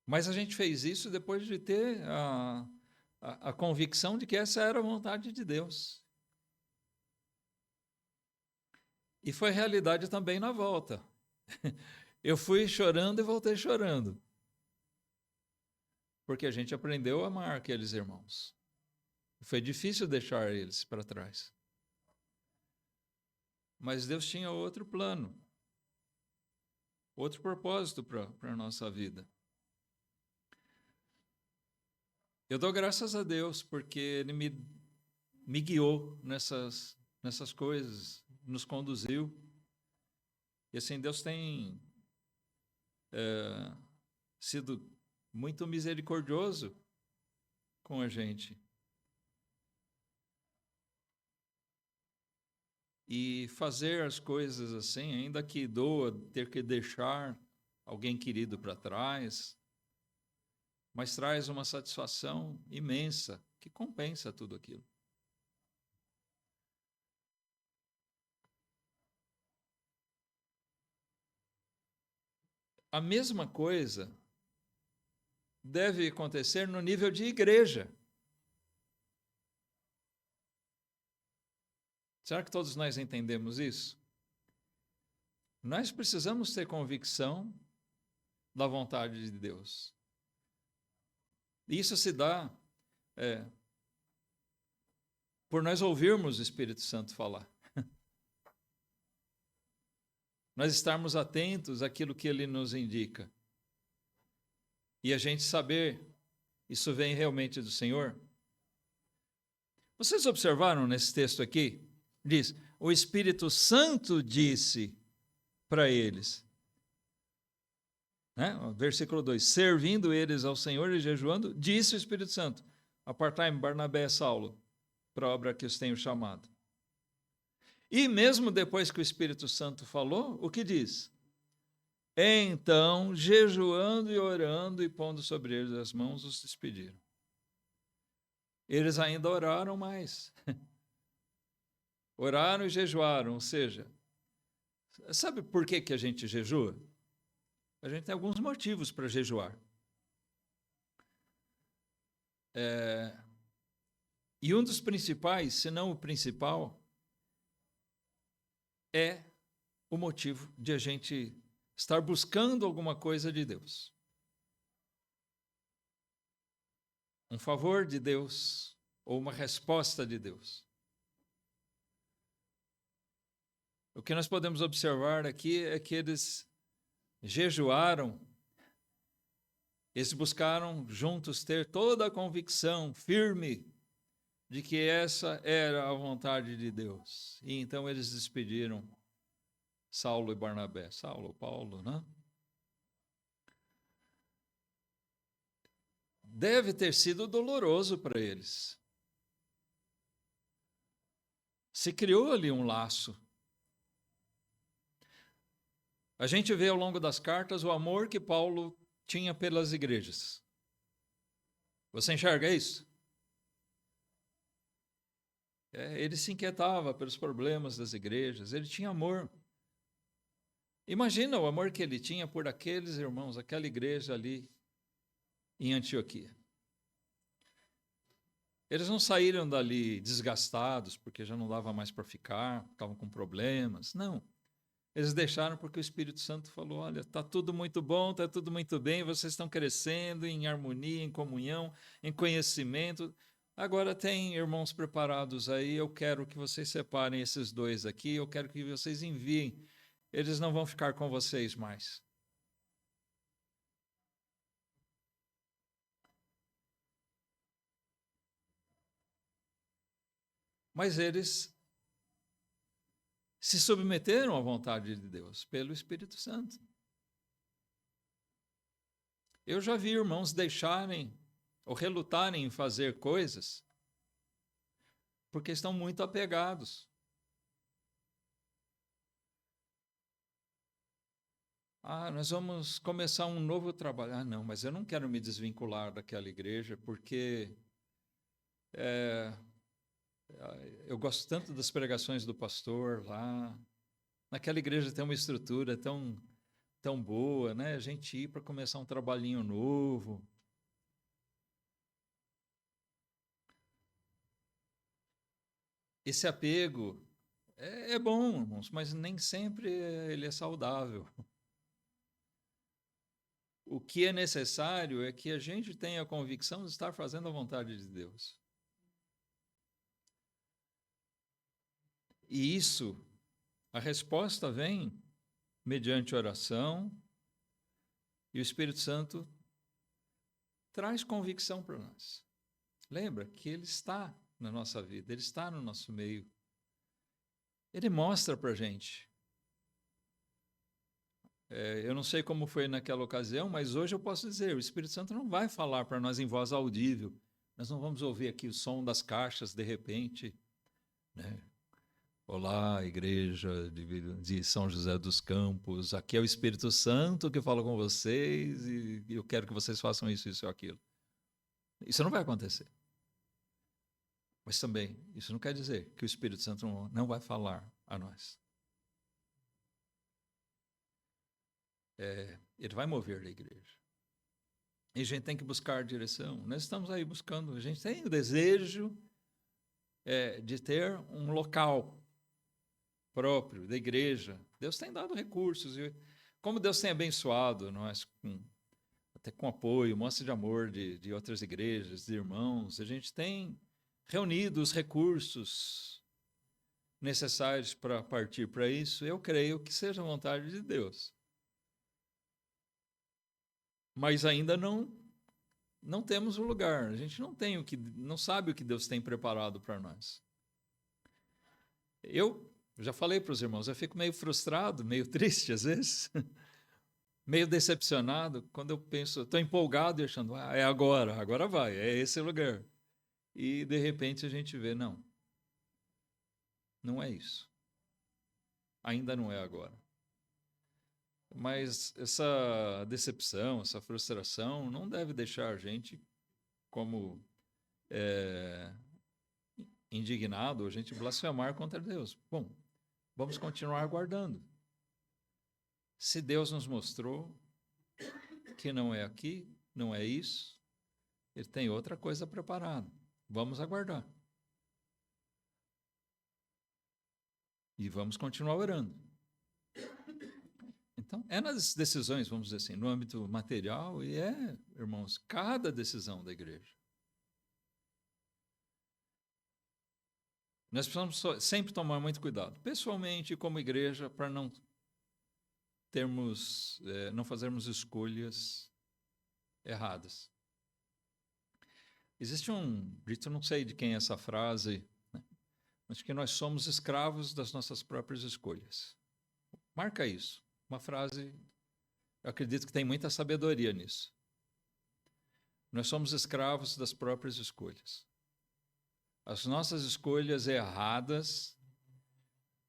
Mas a gente fez isso depois de ter a convicção de que essa era a vontade de Deus. E foi realidade também na volta. Eu fui chorando e voltei chorando. Porque a gente aprendeu a amar aqueles irmãos. Foi difícil deixar eles para trás. Mas Deus tinha outro plano, outro propósito para a nossa vida. Eu dou graças a Deus porque Ele me guiou nessas coisas, nos conduziu. E assim, Deus tem sido muito misericordioso com a gente. E fazer as coisas assim, ainda que doa ter que deixar alguém querido para trás, mas traz uma satisfação imensa que compensa tudo aquilo. A mesma coisa deve acontecer no nível de igreja. Será que todos nós entendemos isso? Nós precisamos ter convicção da vontade de Deus. Isso se dá por nós ouvirmos o Espírito Santo falar. Nós estarmos atentos àquilo que ele nos indica. E a gente saber, isso vem realmente do Senhor. Vocês observaram nesse texto aqui? Diz, o Espírito Santo disse para eles. Né? Versículo 2, servindo eles ao Senhor e jejuando, disse o Espírito Santo, apartai-me Barnabé e Saulo, para a obra que os tenho chamado. E mesmo depois que o Espírito Santo falou, o que diz? Então, jejuando e orando e pondo sobre eles as mãos, os despediram. Eles ainda oraram mais. Oraram e jejuaram, ou seja, Sabe por que que a gente jejua? A gente tem alguns motivos para jejuar. E um dos principais, se não o principal, é o motivo de a gente estar buscando alguma coisa de Deus. Um favor de Deus ou uma resposta de Deus. O que nós podemos observar aqui é que eles jejuaram, eles buscaram juntos ter toda a convicção firme de que essa era a vontade de Deus. E então eles despediram Saulo e Barnabé. Saulo, Paulo, né? Deve ter sido doloroso para eles. Se criou ali um laço. A gente vê ao longo das cartas o amor que Paulo tinha pelas igrejas. Você enxerga isso? Ele se inquietava pelos problemas das igrejas, ele tinha amor. Imagina o amor que ele tinha por aqueles irmãos, aquela igreja ali em Antioquia. Eles não saíram dali desgastados, porque já não dava mais para ficar, estavam com problemas. Não. Eles deixaram porque o Espírito Santo falou: olha, está tudo muito bom, está tudo muito bem, vocês estão crescendo em harmonia, em comunhão, em conhecimento. Agora tem irmãos preparados aí, eu quero que vocês separem esses dois aqui, eu quero que vocês enviem. Eles não vão ficar com vocês mais. Mas eles se submeteram à vontade de Deus pelo Espírito Santo. Eu já vi irmãos deixarem ou relutarem em fazer coisas porque estão muito apegados. Nós vamos começar um novo trabalho. Não, mas eu não quero me desvincular daquela igreja porque eu gosto tanto das pregações do pastor lá. Naquela igreja tem uma estrutura tão boa, né? A gente ir para começar um trabalhinho novo. Esse apego é bom, irmãos, mas nem sempre ele é saudável. O que é necessário é que a gente tenha a convicção de estar fazendo a vontade de Deus. E isso, a resposta vem mediante oração, e o Espírito Santo traz convicção para nós. Lembra que Ele está na nossa vida, Ele está no nosso meio. Ele mostra para a gente. Eu não sei como foi naquela ocasião, mas hoje eu posso dizer, o Espírito Santo não vai falar para nós em voz audível. Nós não vamos ouvir aqui o som das caixas de repente, né? Olá, igreja de São José dos Campos, aqui é o Espírito Santo que fala com vocês e eu quero que vocês façam isso, isso e aquilo. Isso não vai acontecer. Mas também, isso não quer dizer que o Espírito Santo não vai falar a nós. Ele vai mover a igreja. E a gente tem que buscar direção. Nós estamos aí buscando, a gente tem o desejo de ter um local próprio da igreja. Deus tem dado recursos. E como Deus tem abençoado nós, até com apoio, mostra de amor de outras igrejas, de irmãos, a gente tem reunido os recursos necessários para partir para isso. Eu creio que seja a vontade de Deus. Mas ainda não temos o lugar. A gente não sabe o que Deus tem preparado para nós. Eu já falei para os irmãos, eu fico meio frustrado, meio triste às vezes, meio decepcionado quando eu penso, estou empolgado e achando, é agora vai, é esse lugar. E de repente a gente vê, não é isso. Ainda não é agora. Mas essa decepção, essa frustração não deve deixar a gente como indignado, a gente blasfemar contra Deus. Bom, vamos continuar aguardando. Se Deus nos mostrou que não é aqui, não é isso, Ele tem outra coisa preparada. Vamos aguardar. E vamos continuar orando. Então, é nas decisões, vamos dizer assim, no âmbito material, e irmãos, cada decisão da igreja. Nós precisamos sempre tomar muito cuidado, pessoalmente e como igreja, para não fazermos escolhas erradas. Existe um dito, não sei de quem é essa frase, né? Mas que nós somos escravos das nossas próprias escolhas. Marca isso. Uma frase, eu acredito que tem muita sabedoria nisso. Nós somos escravos das próprias escolhas. As nossas escolhas erradas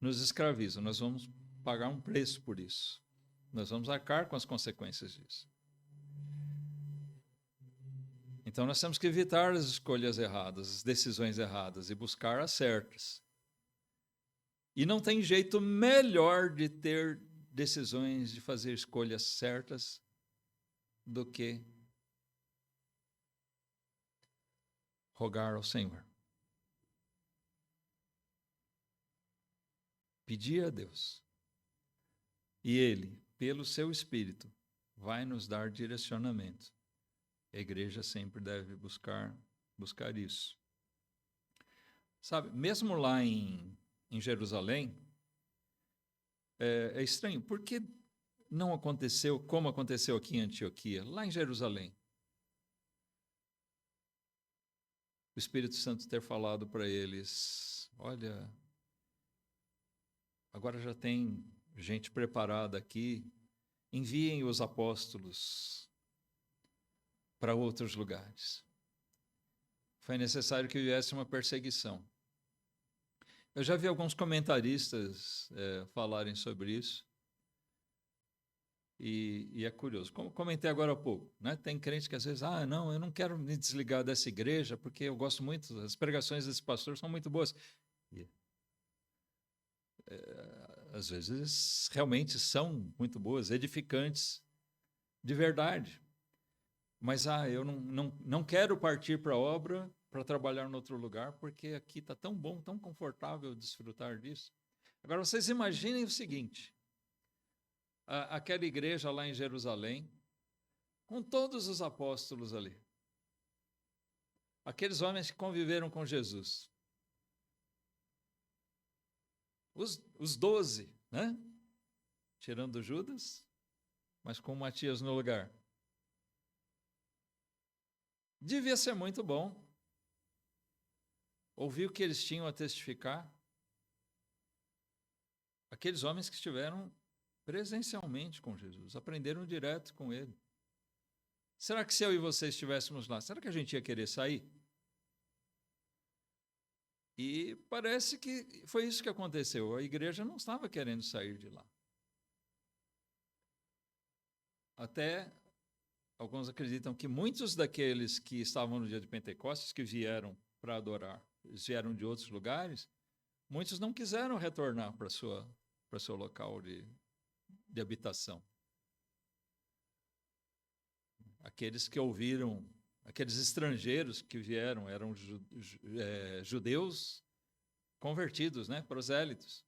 nos escravizam. Nós vamos pagar um preço por isso. Nós vamos arcar com as consequências disso. Então, nós temos que evitar as escolhas erradas, as decisões erradas e buscar as certas. E não tem jeito melhor de ter decisões, de fazer escolhas certas do que rogar ao Senhor. Pedir a Deus. E Ele, pelo seu Espírito, vai nos dar direcionamento. A igreja sempre deve buscar isso. Sabe, mesmo lá em Jerusalém, é estranho. Por que não aconteceu como aconteceu aqui em Antioquia, lá em Jerusalém? O Espírito Santo ter falado para eles, olha, agora já tem gente preparada aqui, enviem os apóstolos para outros lugares. Foi necessário que viesse uma perseguição. Eu já vi alguns comentaristas falarem sobre isso, e é curioso. Como comentei agora há pouco, né? Tem crente que às vezes, não, eu não quero me desligar dessa igreja, porque eu gosto muito, as pregações desse pastor são muito boas. Às vezes realmente são muito boas, edificantes, de verdade. Mas eu não quero partir para a obra para trabalhar em outro lugar, porque aqui está tão bom, tão confortável desfrutar disso. Agora, vocês imaginem o seguinte, aquela igreja lá em Jerusalém, com todos os apóstolos ali, aqueles homens que conviveram com Jesus, os 12, né? Tirando Judas, mas com Matias no lugar. Devia ser muito bom ouvir o que eles tinham a testificar. Aqueles homens que estiveram presencialmente com Jesus, aprenderam direto com ele. Será que se eu e você estivéssemos lá, será que a gente ia querer sair? E parece que foi isso que aconteceu. A igreja não estava querendo sair de lá. Até alguns acreditam que muitos daqueles que estavam no dia de Pentecostes, que vieram para adorar, eles vieram de outros lugares, muitos não quiseram retornar para seu local de habitação. Aqueles que ouviram, aqueles estrangeiros que vieram, eram judeus convertidos, né, prosélitos.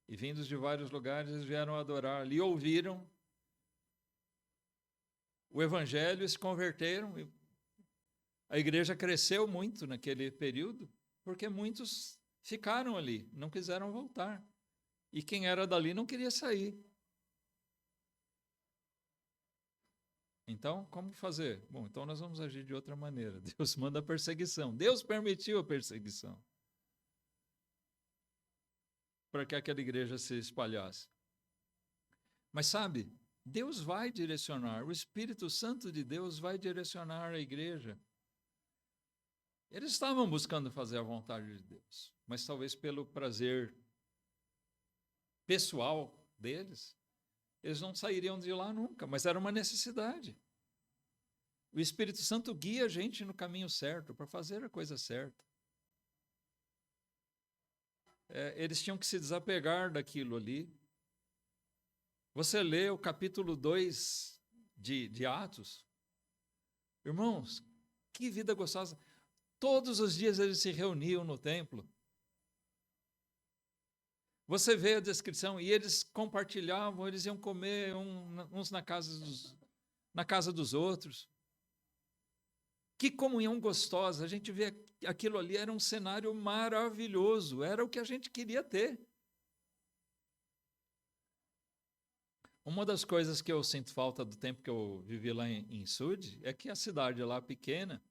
E vindos de vários lugares, eles vieram adorar ali, ouviram o evangelho e se converteram. E a igreja cresceu muito naquele período, porque muitos ficaram ali, não quiseram voltar. E quem era dali não queria sair. Então, como fazer? Bom, então nós vamos agir de outra maneira. Deus manda a perseguição. Deus permitiu a perseguição para que aquela igreja se espalhasse. Mas sabe, Deus vai direcionar, o Espírito Santo de Deus vai direcionar a igreja. Eles estavam buscando fazer a vontade de Deus, mas talvez pelo prazer pessoal deles, eles não sairiam de lá nunca, mas era uma necessidade. O Espírito Santo guia a gente no caminho certo, para fazer a coisa certa. Eles tinham que se desapegar daquilo ali, Você lê o capítulo 2 de Atos, irmãos, que vida gostosa. Todos os dias eles se reuniam no templo. Você vê a descrição, e eles compartilhavam, eles iam comer uns na casa dos outros. Que comunhão gostosa, a gente vê aquilo ali, era um cenário maravilhoso, era o que a gente queria ter. Uma das coisas que eu sinto falta do tempo que eu vivi lá em Sud é que a cidade lá pequena,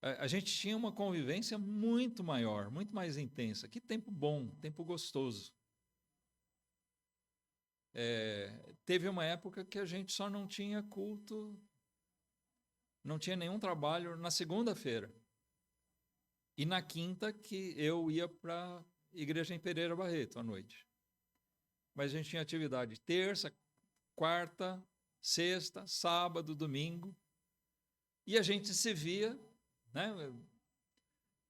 a gente tinha uma convivência muito maior, muito mais intensa. Que tempo bom, tempo gostoso. Teve uma época que a gente só não tinha culto, não tinha nenhum trabalho na segunda-feira. E na quinta que eu ia para a igreja em Pereira Barreto à noite. Mas a gente tinha atividade terça, quarta, sexta, sábado, domingo. E a gente se via, né,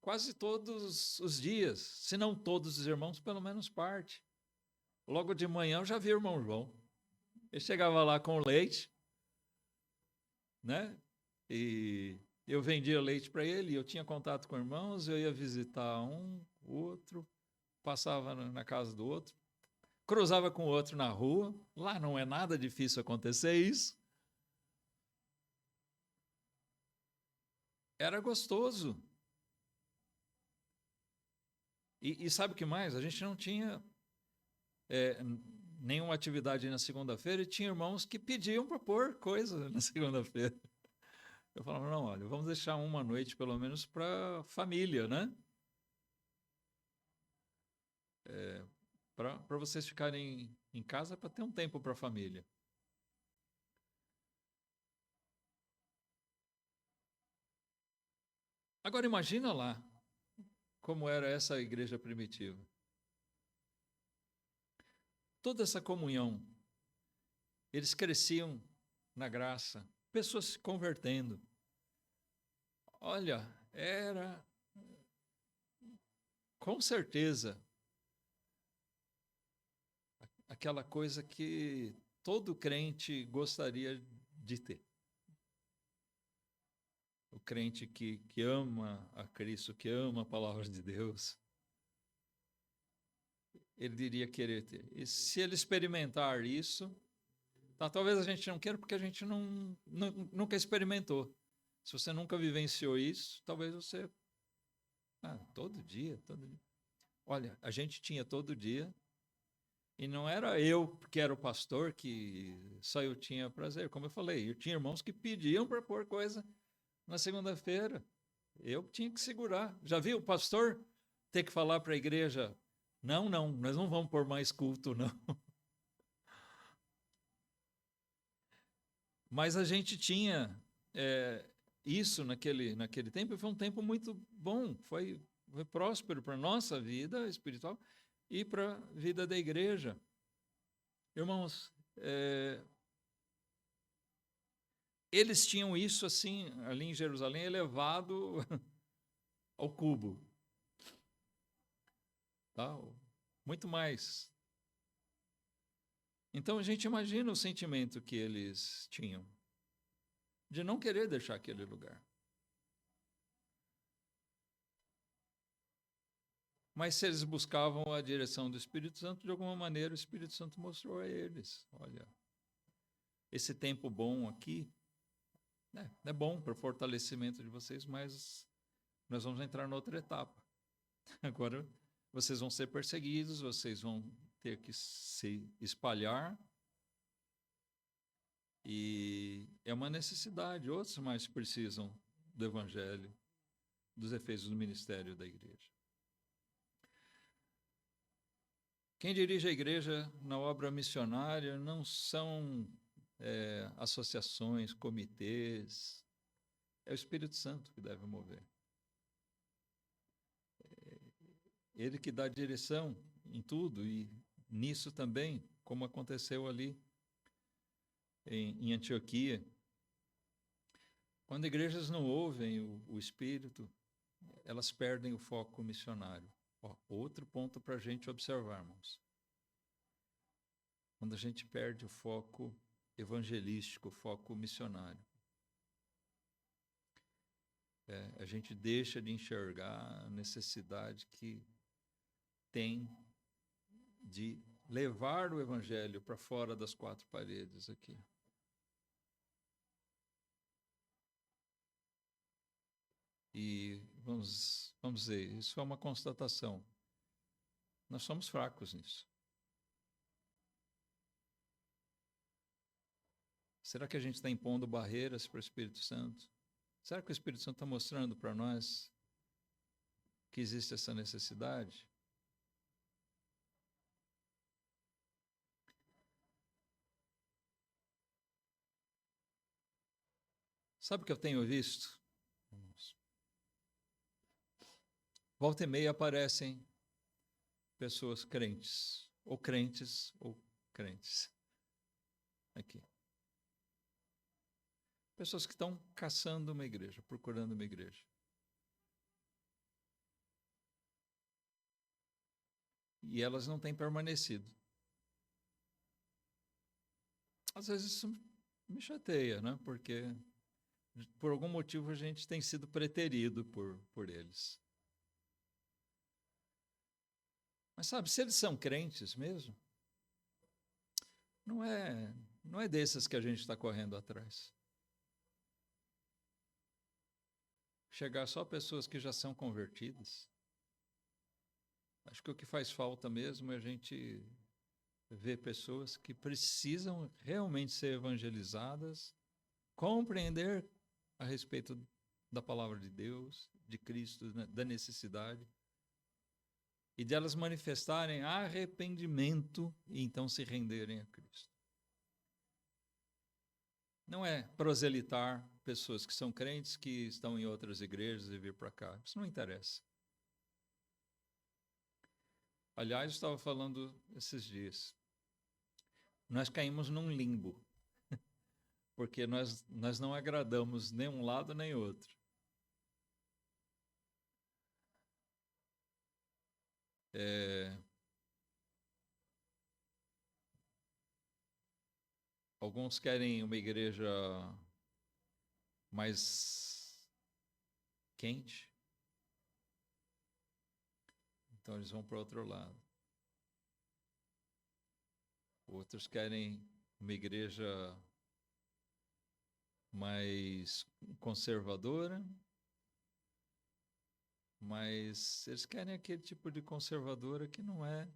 quase todos os dias, se não todos os irmãos, pelo menos parte. Logo de manhã eu já vi o irmão João. Ele chegava lá com leite, né? E eu vendia leite para ele, eu tinha contato com irmãos, eu ia visitar um, outro, passava na casa do outro, cruzava com o outro na rua. Lá não é nada difícil acontecer isso. Era gostoso. E sabe o que mais? A gente não tinha nenhuma atividade na segunda-feira e tinha irmãos que pediam para pôr coisa na segunda-feira. Eu falava, não, olha, vamos deixar uma noite pelo menos para família, né? Para vocês ficarem em casa, para ter um tempo para a família. Agora imagina lá como era essa igreja primitiva. Toda essa comunhão, eles cresciam na graça, pessoas se convertendo. Olha, era com certeza aquela coisa que todo crente gostaria de ter. O crente que ama a Cristo, que ama a palavra de Deus, ele diria querer ter. E se ele experimentar isso, tá, talvez a gente não queira porque a gente nunca experimentou. Se você nunca vivenciou isso, talvez você... todo dia. Olha, a gente tinha todo dia, e não era eu que era o pastor que só eu tinha prazer. Como eu falei, eu tinha irmãos que pediam para pôr coisa na segunda-feira. Eu tinha que segurar. Já viu o pastor ter que falar para a igreja, não, nós não vamos pôr mais culto, não. Mas a gente tinha isso naquele tempo, e foi um tempo muito bom, foi próspero para a nossa vida espiritual e para a vida da igreja. Irmãos, eles tinham isso assim, ali em Jerusalém, elevado ao cubo. Tá? Muito mais. Então a gente imagina o sentimento que eles tinham de não querer deixar aquele lugar. Mas se eles buscavam a direção do Espírito Santo, de alguma maneira o Espírito Santo mostrou a eles, olha, esse tempo bom aqui é bom para o fortalecimento de vocês, mas nós vamos entrar noutra etapa. Agora vocês vão ser perseguidos, vocês vão ter que se espalhar, e é uma necessidade. Outros mais precisam do Evangelho, dos efeitos do ministério da igreja. Quem dirige a igreja na obra missionária não são associações, comitês, é o Espírito Santo que deve mover. Ele que dá direção em tudo, e nisso também, como aconteceu ali em Antioquia. Quando igrejas não ouvem o Espírito, elas perdem o foco missionário. Outro ponto para a gente observarmos. quando a gente perde o foco evangelístico, o foco missionário. A gente deixa de enxergar a necessidade que tem de levar o evangelho para fora das quatro paredes aqui. E vamos dizer, isso é uma constatação. Nós somos fracos nisso. Será que a gente está impondo barreiras para o Espírito Santo? Será que o Espírito Santo está mostrando para nós que existe essa necessidade? Sabe o que eu tenho visto? Volta e meia aparecem pessoas crentes ou crentes. Aqui. Pessoas que estão caçando uma igreja, procurando uma igreja. E elas não têm permanecido. Às vezes isso me chateia, né? Porque por algum motivo a gente tem sido preterido por eles. Mas sabe, se eles são crentes mesmo, não é desses que a gente está correndo atrás. Chegar só pessoas que já são convertidas. Acho que o que faz falta mesmo é a gente ver pessoas que precisam realmente ser evangelizadas, compreender a respeito da palavra de Deus, de Cristo, da necessidade, e delas manifestarem arrependimento e então se renderem a Cristo. Não é proselitar pessoas que são crentes, que estão em outras igrejas e vir para cá. Isso não interessa. Aliás, eu estava falando esses dias. Nós caímos num limbo, porque nós não agradamos nem um lado nem outro. Alguns querem uma igreja mais quente, então eles vão para o outro lado. Outros querem uma igreja mais conservadora, mas eles querem aquele tipo de conservadora que não é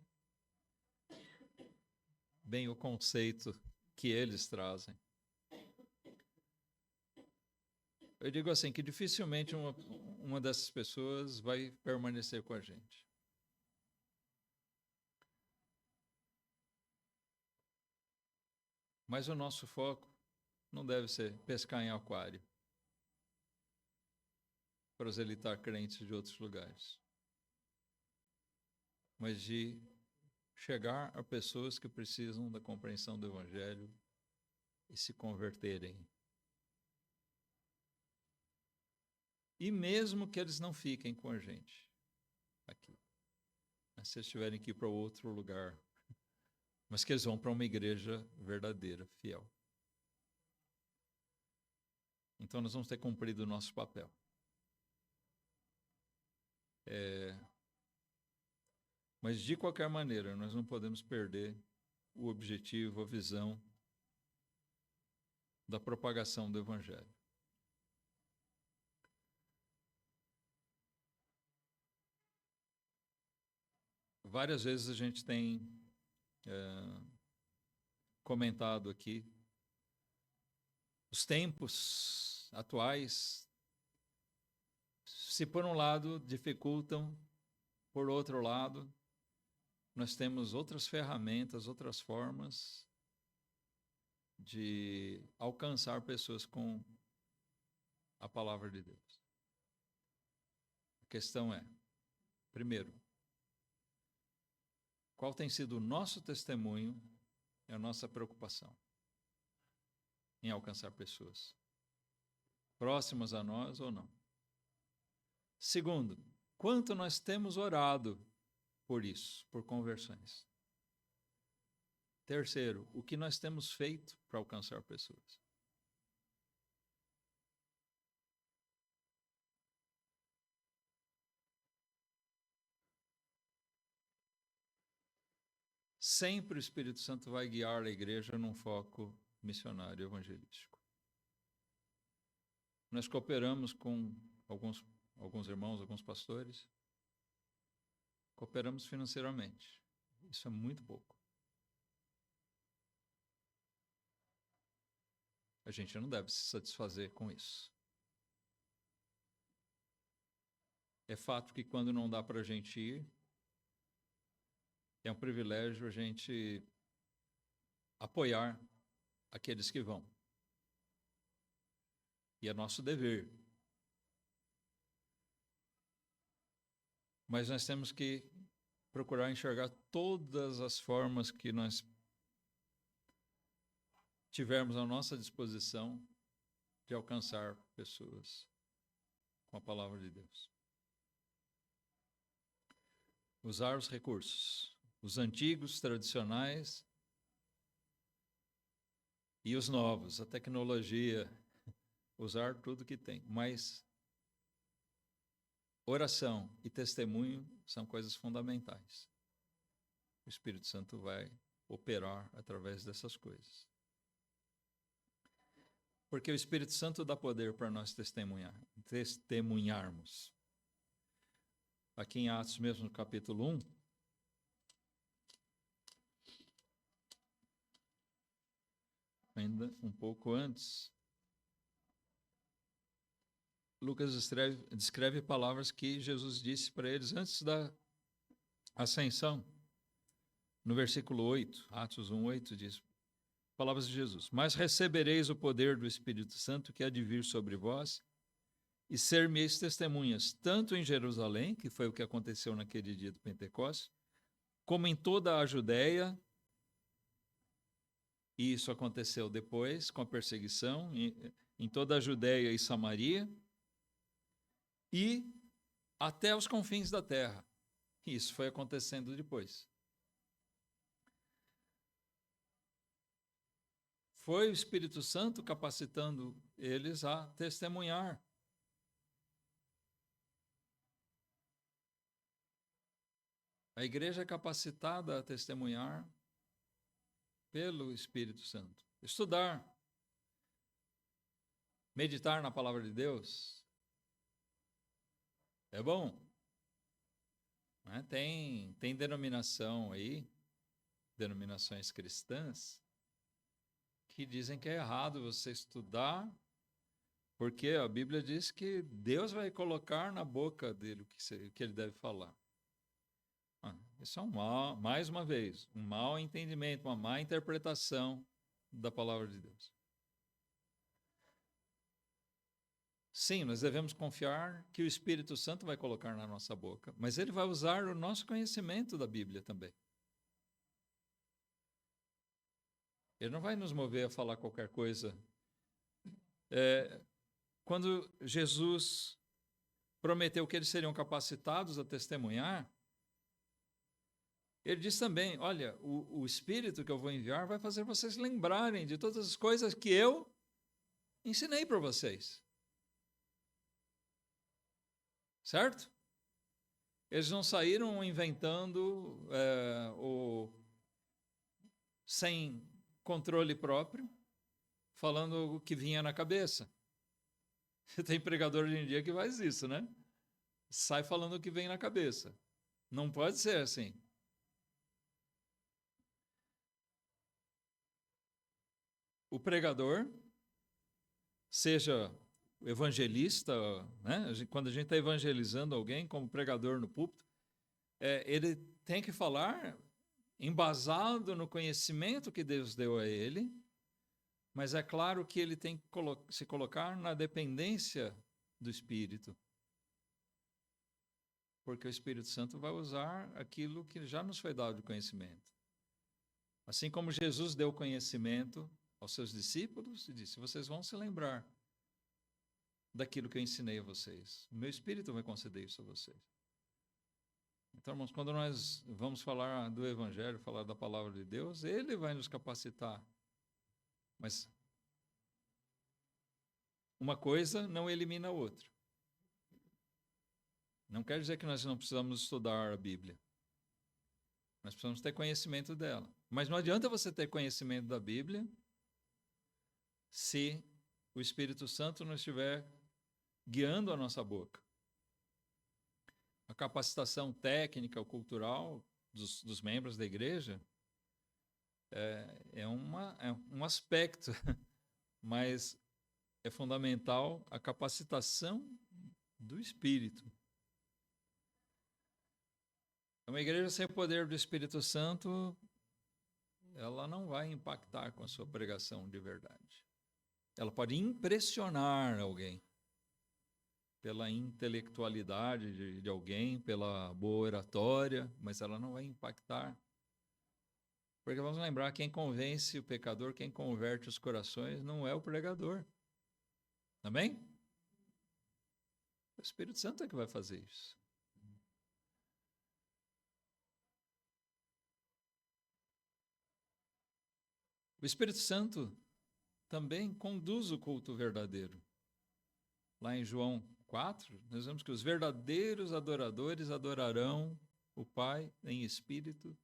bem o conceito que eles trazem. Eu digo assim, que dificilmente uma dessas pessoas vai permanecer com a gente. Mas o nosso foco não deve ser pescar em aquário, proselitar crentes de outros lugares, mas de chegar a pessoas que precisam da compreensão do Evangelho e se converterem. E mesmo que eles não fiquem com a gente aqui, mas se eles tiverem que ir para outro lugar, mas que eles vão para uma igreja verdadeira, fiel. Então nós vamos ter cumprido o nosso papel. Mas de qualquer maneira, nós não podemos perder o objetivo, a visão da propagação do Evangelho. Várias vezes a gente tem comentado aqui os tempos atuais, se por um lado dificultam, por outro lado, nós temos outras ferramentas, outras formas de alcançar pessoas com a palavra de Deus. A questão é, primeiro, qual tem sido o nosso testemunho e a nossa preocupação em alcançar pessoas próximas a nós ou não? Segundo, quanto nós temos orado por isso, por conversões? Terceiro, o que nós temos feito para alcançar pessoas? Sempre o Espírito Santo vai guiar a igreja num foco missionário evangelístico. Nós cooperamos com alguns irmãos, alguns pastores, cooperamos financeiramente. Isso é muito pouco. A gente não deve se satisfazer com isso. É fato que quando não dá para a gente ir, é um privilégio a gente apoiar aqueles que vão. E é nosso dever. Mas nós temos que procurar enxergar todas as formas que nós tivermos à nossa disposição de alcançar pessoas com a palavra de Deus. Usar os recursos, os antigos, tradicionais e os novos, a tecnologia, usar tudo que tem. Mas oração e testemunho são coisas fundamentais. O Espírito Santo vai operar através dessas coisas. Porque o Espírito Santo dá poder para nós testemunharmos. Aqui em Atos mesmo, no capítulo 1, ainda um pouco antes, Lucas descreve palavras que Jesus disse para eles antes da ascensão. No versículo 8, Atos 1:8 diz, palavras de Jesus, mas recebereis o poder do Espírito Santo que há de vir sobre vós, e ser-me-eis testemunhas, tanto em Jerusalém, que foi o que aconteceu naquele dia do Pentecostes, como em toda a Judéia, e isso aconteceu depois, com a perseguição, em toda a Judéia e Samaria, e até os confins da terra. Isso foi acontecendo depois. Foi o Espírito Santo capacitando eles a testemunhar. A igreja é capacitada a testemunhar pelo Espírito Santo. Estudar, meditar na palavra de Deus é bom. Né? Tem denominação aí, denominações cristãs, que dizem que é errado você estudar, porque a Bíblia diz que Deus vai colocar na boca dele o que ele deve falar. Isso é mais uma vez, um mau entendimento, uma má interpretação da palavra de Deus. Sim, nós devemos confiar que o Espírito Santo vai colocar na nossa boca, mas ele vai usar o nosso conhecimento da Bíblia também. Ele não vai nos mover a falar qualquer coisa. Quando Jesus prometeu que eles seriam capacitados a testemunhar, ele diz também, olha, o Espírito que eu vou enviar vai fazer vocês lembrarem de todas as coisas que eu ensinei para vocês. Certo? Eles não saíram inventando sem controle próprio, falando o que vinha na cabeça. Tem pregador hoje em dia que faz isso, né? Sai falando o que vem na cabeça. Não pode ser assim. O pregador, seja evangelista, né? Quando a gente está evangelizando alguém como pregador no púlpito, ele tem que falar embasado no conhecimento que Deus deu a ele, mas é claro que ele tem que se colocar na dependência do Espírito, porque o Espírito Santo vai usar aquilo que já nos foi dado de conhecimento. Assim como Jesus deu conhecimento aos seus discípulos e disse, vocês vão se lembrar daquilo que eu ensinei a vocês. O meu Espírito vai conceder isso a vocês. Então, irmãos, quando nós vamos falar do Evangelho, falar da palavra de Deus, Ele vai nos capacitar. Mas uma coisa não elimina a outra. Não quer dizer que nós não precisamos estudar a Bíblia. Nós precisamos ter conhecimento dela. Mas não adianta você ter conhecimento da Bíblia se o Espírito Santo não estiver guiando a nossa boca. A capacitação técnica ou cultural dos membros da igreja é um aspecto, mas é fundamental a capacitação do Espírito. Uma igreja sem o poder do Espírito Santo, ela não vai impactar com a sua pregação de verdade. Ela pode impressionar alguém pela intelectualidade de alguém, pela boa oratória, mas ela não vai impactar. Porque vamos lembrar, quem convence o pecador, quem converte os corações, não é o pregador. Amém? O Espírito Santo é que vai fazer isso. O Espírito Santo também conduz o culto verdadeiro. Lá em João 4, nós vemos que os verdadeiros adoradores adorarão o Pai em espírito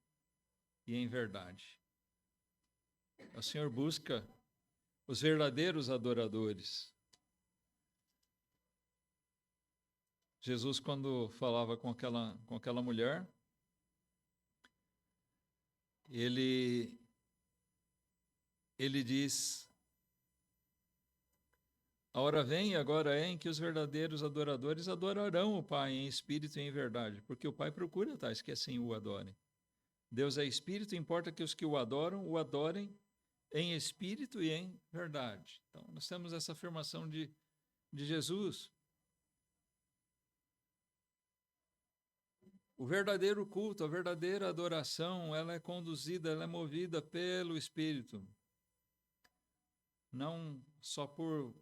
e em verdade. O Senhor busca os verdadeiros adoradores. Jesus, quando falava com aquela mulher, ele diz: a hora vem e agora é em que os verdadeiros adoradores adorarão o Pai em espírito e em verdade, porque o Pai procura tais que assim o adorem. Deus é espírito, importa que os que o adorem em espírito e em verdade. Então, nós temos essa afirmação de Jesus. O verdadeiro culto, a verdadeira adoração, ela é conduzida, ela é movida pelo Espírito. Não só por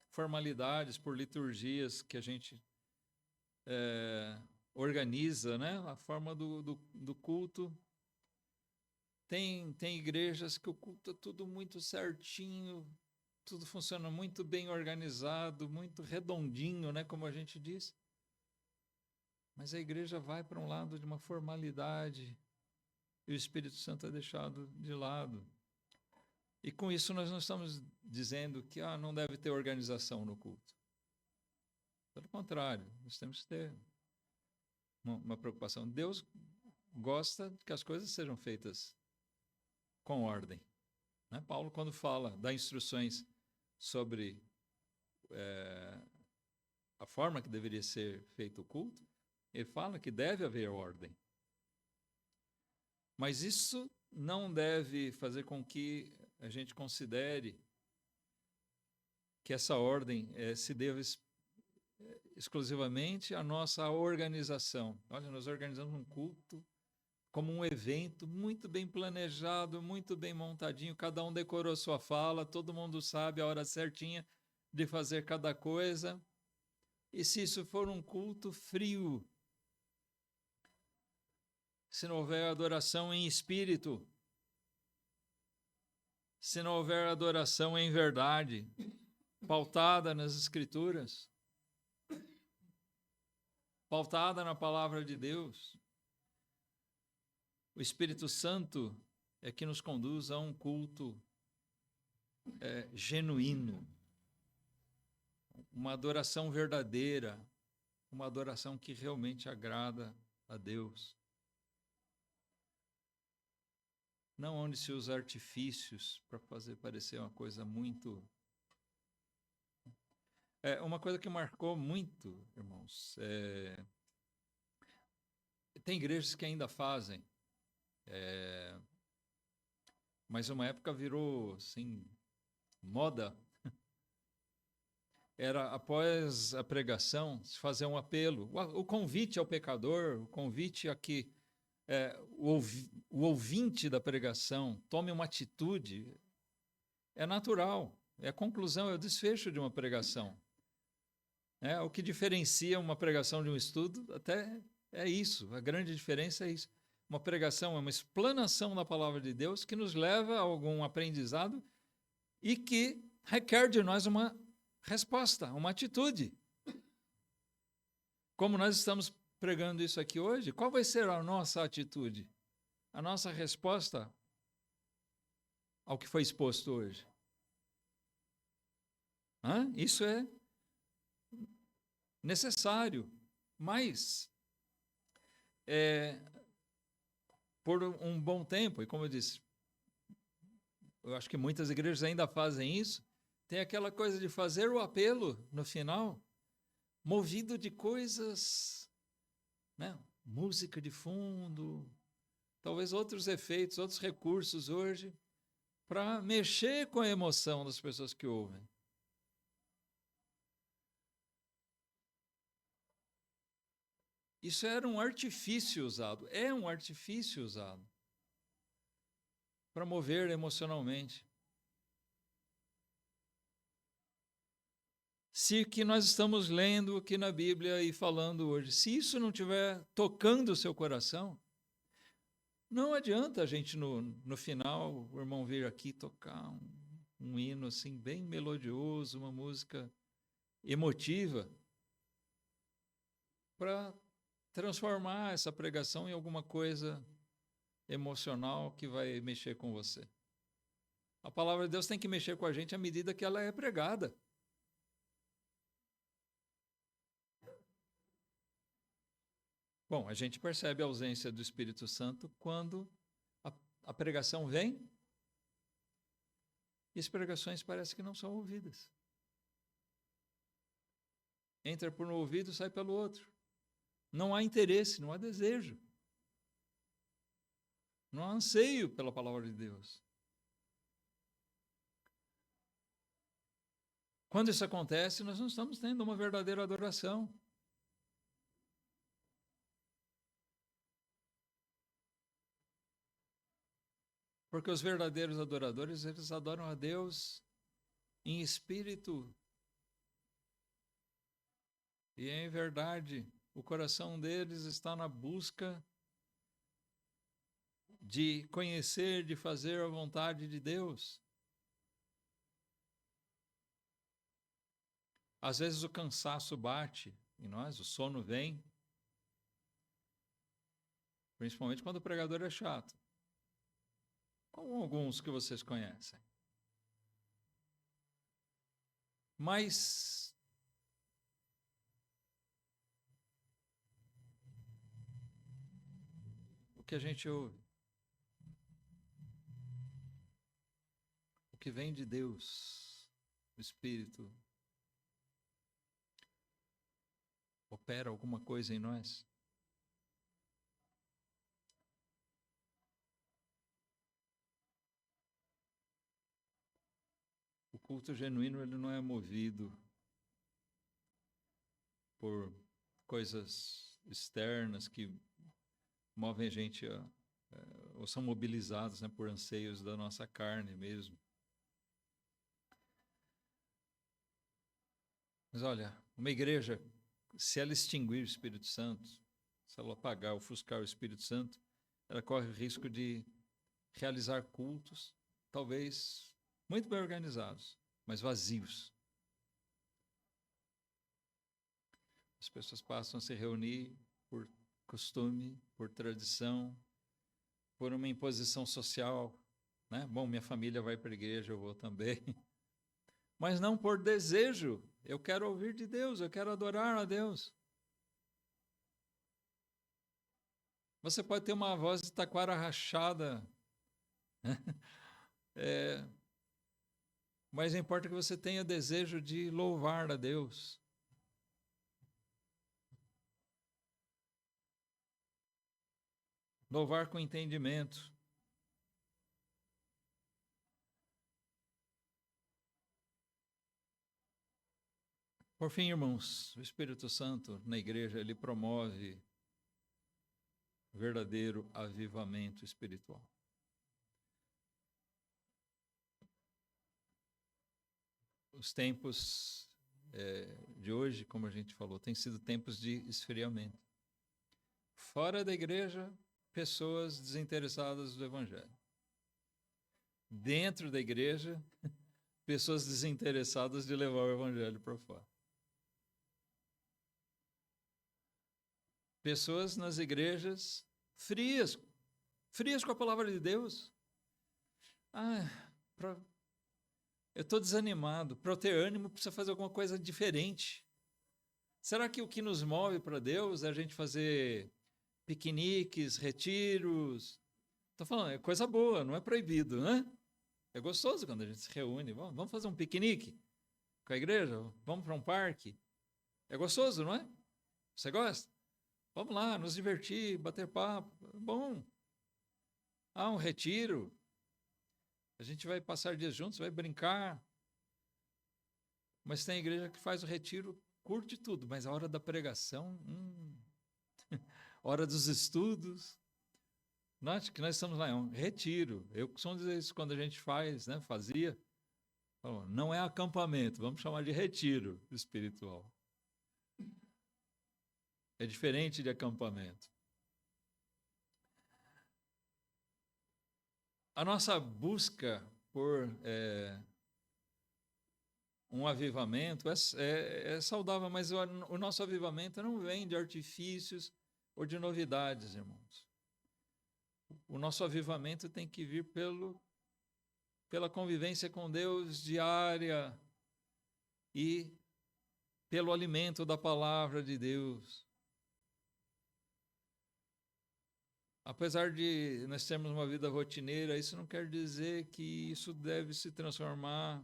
formalidades, por liturgias que a gente organiza, né? A forma do culto. Tem igrejas que o culto é tudo muito certinho, tudo funciona muito bem organizado, muito redondinho, né? Como a gente diz. Mas a igreja vai para um lado de uma formalidade e o Espírito Santo é deixado de lado. E com isso nós não estamos dizendo que não deve ter organização no culto. Pelo contrário, nós temos que ter uma preocupação. Deus gosta de que as coisas sejam feitas com ordem. Né? Paulo, quando fala, dá instruções sobre a forma que deveria ser feito o culto, ele fala que deve haver ordem. Mas isso não deve fazer com que a gente considere que essa ordem se deva exclusivamente à nossa organização. Olha, nós organizamos um culto como um evento muito bem planejado, muito bem montadinho, cada um decorou sua fala, todo mundo sabe a hora certinha de fazer cada coisa. E se isso for um culto frio, se não houver adoração em espírito, se não houver adoração em verdade, pautada nas Escrituras, pautada na palavra de Deus, o Espírito Santo é que nos conduz a um culto genuíno, uma adoração verdadeira, uma adoração que realmente agrada a Deus. Não onde se usa artifícios para fazer parecer uma coisa muito... uma coisa que marcou muito, irmãos, tem igrejas que ainda fazem, mas uma época virou, assim, moda. Era, após a pregação, se fazer um apelo, o convite ao pecador, o convite a que o ouvinte da pregação tome uma atitude, é natural, é a conclusão, é o desfecho de uma pregação. O que diferencia uma pregação de um estudo até É isso, a grande diferença é isso. Uma pregação é uma explanação da palavra de Deus que nos leva a algum aprendizado e que requer de nós uma resposta, uma atitude. Como nós estamos pregando isso aqui hoje, qual vai ser a nossa atitude? A nossa resposta ao que foi exposto hoje? Isso é necessário, mas por um bom tempo, e como eu disse, eu acho que muitas igrejas ainda fazem isso, tem aquela coisa de fazer o apelo no final, movido de coisas, né? Música de fundo, talvez outros efeitos, outros recursos hoje, para mexer com a emoção das pessoas que ouvem. Isso era um artifício usado, é um artifício usado para mover emocionalmente. Se o que nós estamos lendo aqui na Bíblia e falando hoje, se isso não estiver tocando o seu coração, não adianta a gente no final, o irmão vir aqui tocar um hino assim bem melodioso, uma música emotiva, para transformar essa pregação em alguma coisa emocional que vai mexer com você. A palavra de Deus tem que mexer com a gente à medida que ela é pregada. Bom, a gente percebe a ausência do Espírito Santo quando a pregação vem e as pregações parecem que não são ouvidas. Entra por um ouvido, sai pelo outro. Não há interesse, não há desejo. Não há anseio pela palavra de Deus. Quando isso acontece, nós não estamos tendo uma verdadeira adoração. Porque os verdadeiros adoradores, eles adoram a Deus em espírito e em verdade. O coração deles está na busca de conhecer, de fazer a vontade de Deus. Às vezes o cansaço bate em nós, o sono vem, principalmente quando o pregador é chato. Como alguns que vocês conhecem. Mas o que a gente ouve, o que vem de Deus, o Espírito, opera alguma coisa em nós? O culto genuíno, ele não é movido por coisas externas que movem a gente ou são mobilizados, né, por anseios da nossa carne mesmo. Mas olha, uma igreja, se ela extinguir o Espírito Santo, se ela apagar, ofuscar o Espírito Santo, ela corre o risco de realizar cultos, talvez muito bem organizados, mas vazios. As pessoas passam a se reunir por costume, por tradição, por uma imposição social, né? Bom, minha família vai para a igreja, eu vou também. Mas não por desejo. Eu quero ouvir de Deus, eu quero adorar a Deus. Você pode ter uma voz de taquara rachada, mas importa que você tenha desejo de louvar a Deus. Louvar com entendimento. Por fim, irmãos, o Espírito Santo na igreja, ele promove verdadeiro avivamento espiritual. Os tempos de hoje, como a gente falou, têm sido tempos de esfriamento. Fora da igreja, pessoas desinteressadas do evangelho. Dentro da igreja, pessoas desinteressadas de levar o evangelho para fora. Pessoas nas igrejas frias com a palavra de Deus. Eu estou desanimado. Para eu ter ânimo, precisa fazer alguma coisa diferente. Será que o que nos move para Deus é a gente fazer piqueniques, retiros? Estou falando, é coisa boa, não é proibido, né? É gostoso quando a gente se reúne. Vamos fazer um piquenique com a igreja? Vamos para um parque? É gostoso, não é? Você gosta? Vamos lá, nos divertir, bater papo. Bom. Um retiro. A gente vai passar dias juntos, vai brincar. Mas tem igreja que faz o retiro, curte tudo, mas a hora da pregação, hora dos estudos. Note que nós estamos lá, é um retiro. Eu costumo dizer isso quando a gente fazia. Não é acampamento, vamos chamar de retiro espiritual. É diferente de acampamento. A nossa busca por um avivamento é saudável, mas o nosso avivamento não vem de artifícios ou de novidades, irmãos. O nosso avivamento tem que vir pela convivência com Deus diária e pelo alimento da palavra de Deus. Apesar de nós termos uma vida rotineira, isso não quer dizer que isso deve se transformar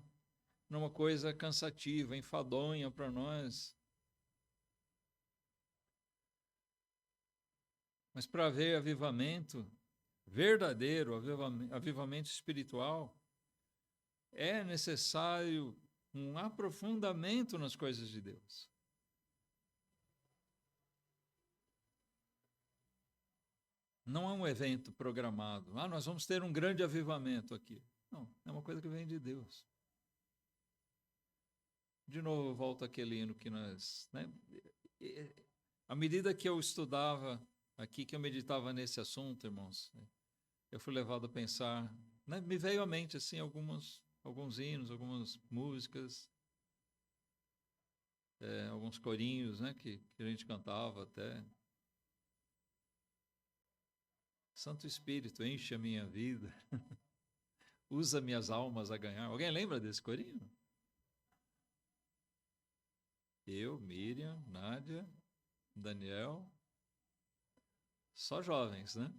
numa coisa cansativa, enfadonha para nós. Mas para haver avivamento verdadeiro, avivamento espiritual, é necessário um aprofundamento nas coisas de Deus. Não é um evento programado. Nós vamos ter um grande avivamento aqui. Não, é uma coisa que vem de Deus. De novo, volta aquele hino que nós... À medida que eu estudava aqui, que eu meditava nesse assunto, irmãos, eu fui levado a pensar... Me veio à mente, assim, alguns hinos, algumas músicas, alguns corinhos, que a gente cantava até... Santo Espírito, enche a minha vida, usa minhas almas a ganhar. Alguém lembra desse corinho? Eu, Miriam, Nádia, Daniel, só jovens, né?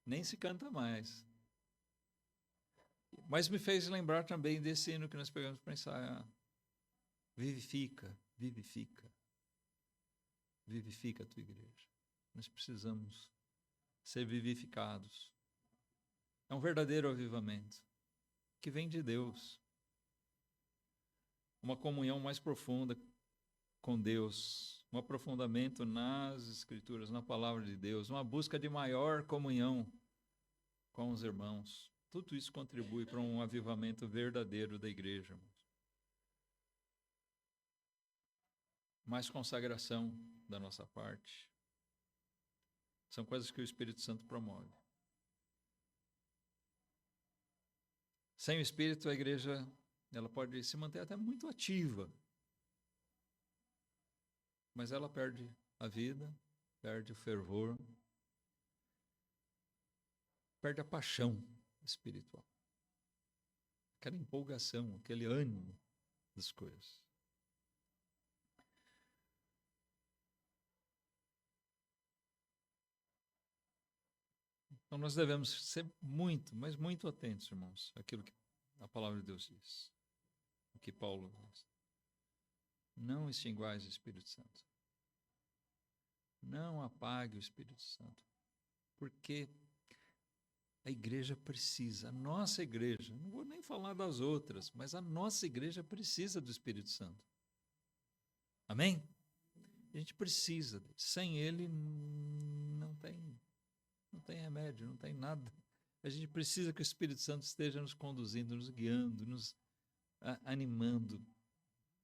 Nem se canta mais. Mas me fez lembrar também desse hino que nós pegamos para ensaiar. Vivifica, vivifica, vivifica a tua igreja. Nós precisamos ser vivificados. É um verdadeiro avivamento que vem de Deus. Uma comunhão mais profunda com Deus, um aprofundamento nas Escrituras, na palavra de Deus, uma busca de maior comunhão com os irmãos. Tudo isso contribui para um avivamento verdadeiro da igreja. Mais consagração da nossa parte. São coisas que o Espírito Santo promove. Sem o Espírito, a igreja ela pode se manter até muito ativa, mas ela perde a vida, perde o fervor, perde a paixão espiritual, aquela empolgação, aquele ânimo das coisas. Então nós devemos ser muito, mas muito atentos, irmãos, àquilo que a palavra de Deus diz, o que Paulo diz. Não extinguais o Espírito Santo. Não apague o Espírito Santo. Porque a igreja precisa, a nossa igreja, não vou nem falar das outras, mas a nossa igreja precisa do Espírito Santo. Amém? A gente precisa. Sem ele não tem remédio, não tem nada. A gente precisa que o Espírito Santo esteja nos conduzindo, nos guiando, nos animando,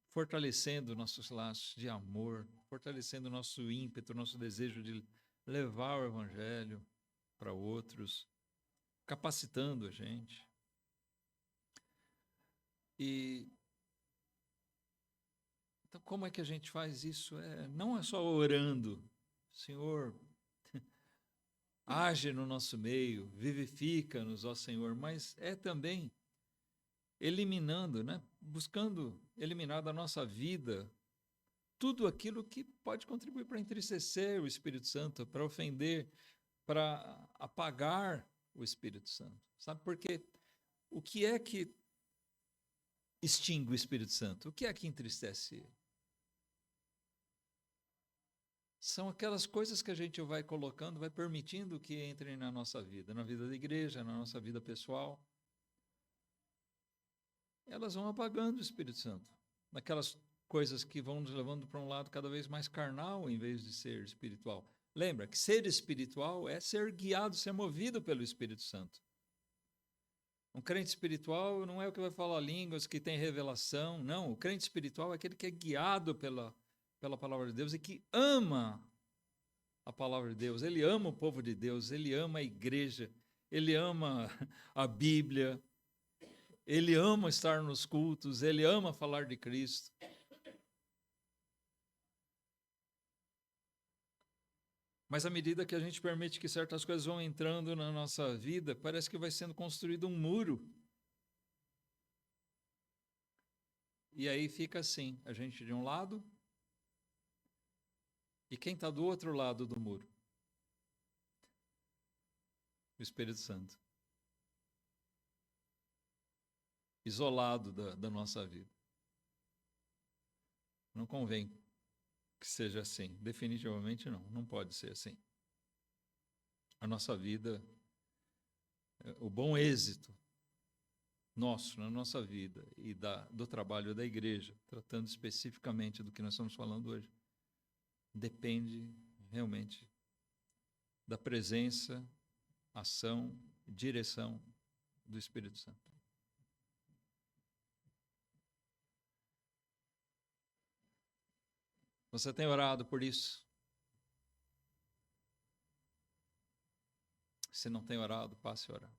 fortalecendo nossos laços de amor, fortalecendo o nosso ímpeto, o nosso desejo de levar o Evangelho para outros, capacitando a gente. E então, como é que a gente faz isso? Não é só orando, Senhor, age no nosso meio, vivifica-nos, ó Senhor, mas é também eliminando, né? Buscando eliminar da nossa vida tudo aquilo que pode contribuir para entristecer o Espírito Santo, para ofender, para apagar o Espírito Santo. Sabe por quê? O que é que extingue o Espírito Santo? O que é que entristece ele? São aquelas coisas que a gente vai colocando, vai permitindo que entrem na nossa vida, na vida da igreja, na nossa vida pessoal. Elas vão apagando o Espírito Santo. Naquelas coisas que vão nos levando para um lado cada vez mais carnal, em vez de ser espiritual. Lembra que ser espiritual é ser guiado, ser movido pelo Espírito Santo. Um crente espiritual não é o que vai falar línguas, que tem revelação. Não, o crente espiritual é aquele que é guiado pela palavra de Deus e que ama a palavra de Deus. Ele ama o povo de Deus, ele ama a igreja, ele ama a Bíblia, ele ama estar nos cultos, ele ama falar de Cristo. Mas à medida que a gente permite que certas coisas vão entrando na nossa vida, parece que vai sendo construído um muro. E aí fica assim, a gente de um lado, e quem está do outro lado do muro? O Espírito Santo. Isolado da nossa vida. Não convém que seja assim. Definitivamente não pode ser assim. A nossa vida, o bom êxito nosso, na nossa vida e do trabalho da igreja, tratando especificamente do que nós estamos falando hoje, depende realmente da presença, ação, direção do Espírito Santo. Você tem orado por isso? Se não tem orado, passe a orar.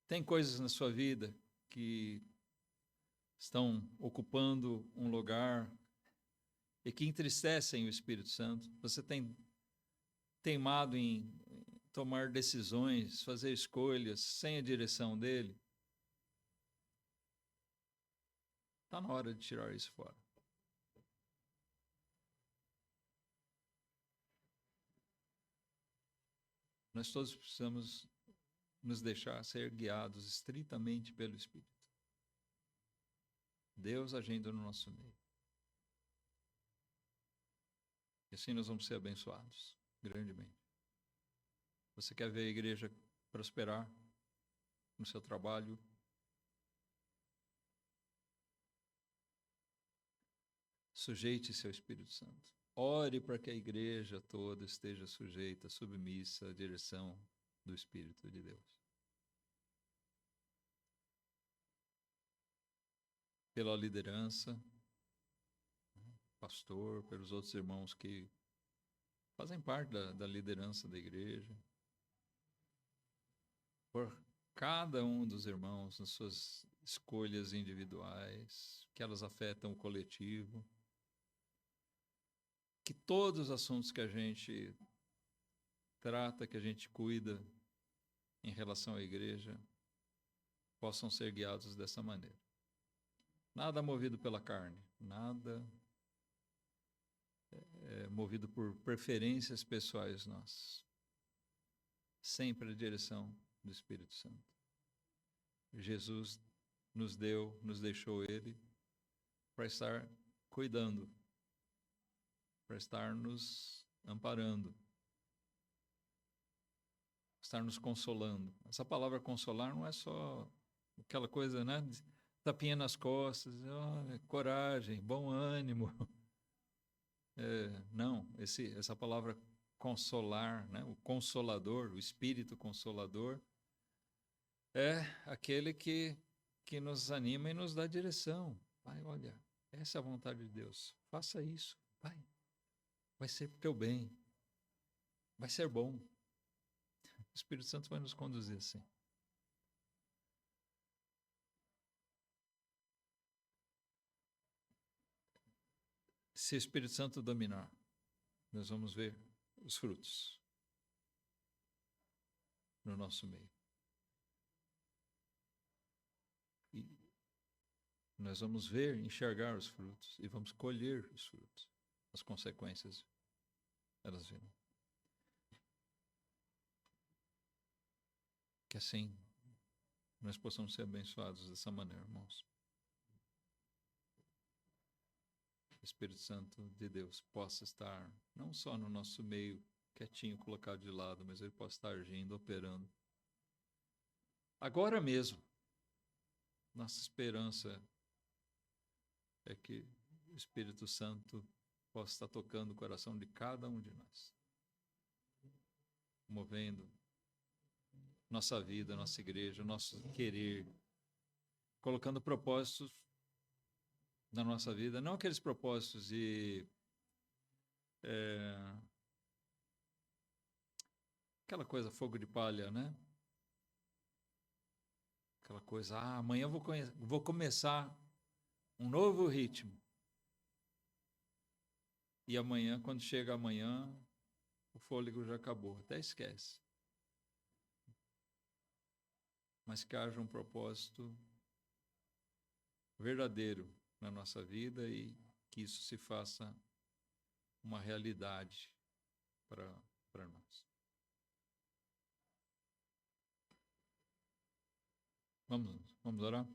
Tem coisas na sua vida que estão ocupando um lugar e que entristecem o Espírito Santo? Você tem teimado em tomar decisões, fazer escolhas sem a direção dele? Está na hora de tirar isso fora. Nós todos precisamos nos deixar ser guiados estritamente pelo Espírito. Deus agindo no nosso meio. E assim nós vamos ser abençoados grandemente. Você quer ver a igreja prosperar no seu trabalho? Sujeite-se ao Espírito Santo. Ore para que a igreja toda esteja sujeita, submissa à direção do Espírito de Deus. Pela liderança, pastor, pelos outros irmãos que fazem parte da liderança da igreja, por cada um dos irmãos nas suas escolhas individuais, que elas afetam o coletivo, que todos os assuntos que a gente trata, que a gente cuida em relação à igreja, possam ser guiados dessa maneira. Nada movido pela carne, nada movido por preferências pessoais nossas. Sempre a direção do Espírito Santo. Jesus nos deixou ele para estar cuidando, para estar nos amparando, estar nos consolando. Essa palavra consolar não é só aquela coisa, né? Tapinha nas costas, coragem, bom ânimo. Não, essa palavra consolar, né? O consolador, o Espírito Consolador, é aquele que nos anima e nos dá direção. Pai, olha, Essa é a vontade de Deus. Faça isso. Vai ser para o teu bem. Vai ser bom. O Espírito Santo vai nos conduzir assim. Se o Espírito Santo dominar, nós vamos ver os frutos no nosso meio. E nós vamos ver, enxergar os frutos e vamos colher os frutos. As consequências, elas virão. Que assim nós possamos ser abençoados dessa maneira, irmãos. O Espírito Santo de Deus possa estar não só no nosso meio, quietinho, colocado de lado, mas ele possa estar agindo, operando. Agora mesmo, nossa esperança é que o Espírito Santo possa estar tocando o coração de cada um de nós, movendo nossa vida, nossa igreja, nosso querer, colocando propósitos na nossa vida, não aqueles propósitos de aquela coisa fogo de palha, né? Aquela coisa, amanhã vou começar um novo ritmo. E amanhã, quando chega amanhã, o fôlego já acabou, até esquece. Mas que haja um propósito verdadeiro na nossa vida e que isso se faça uma realidade para nós. Vamos orar?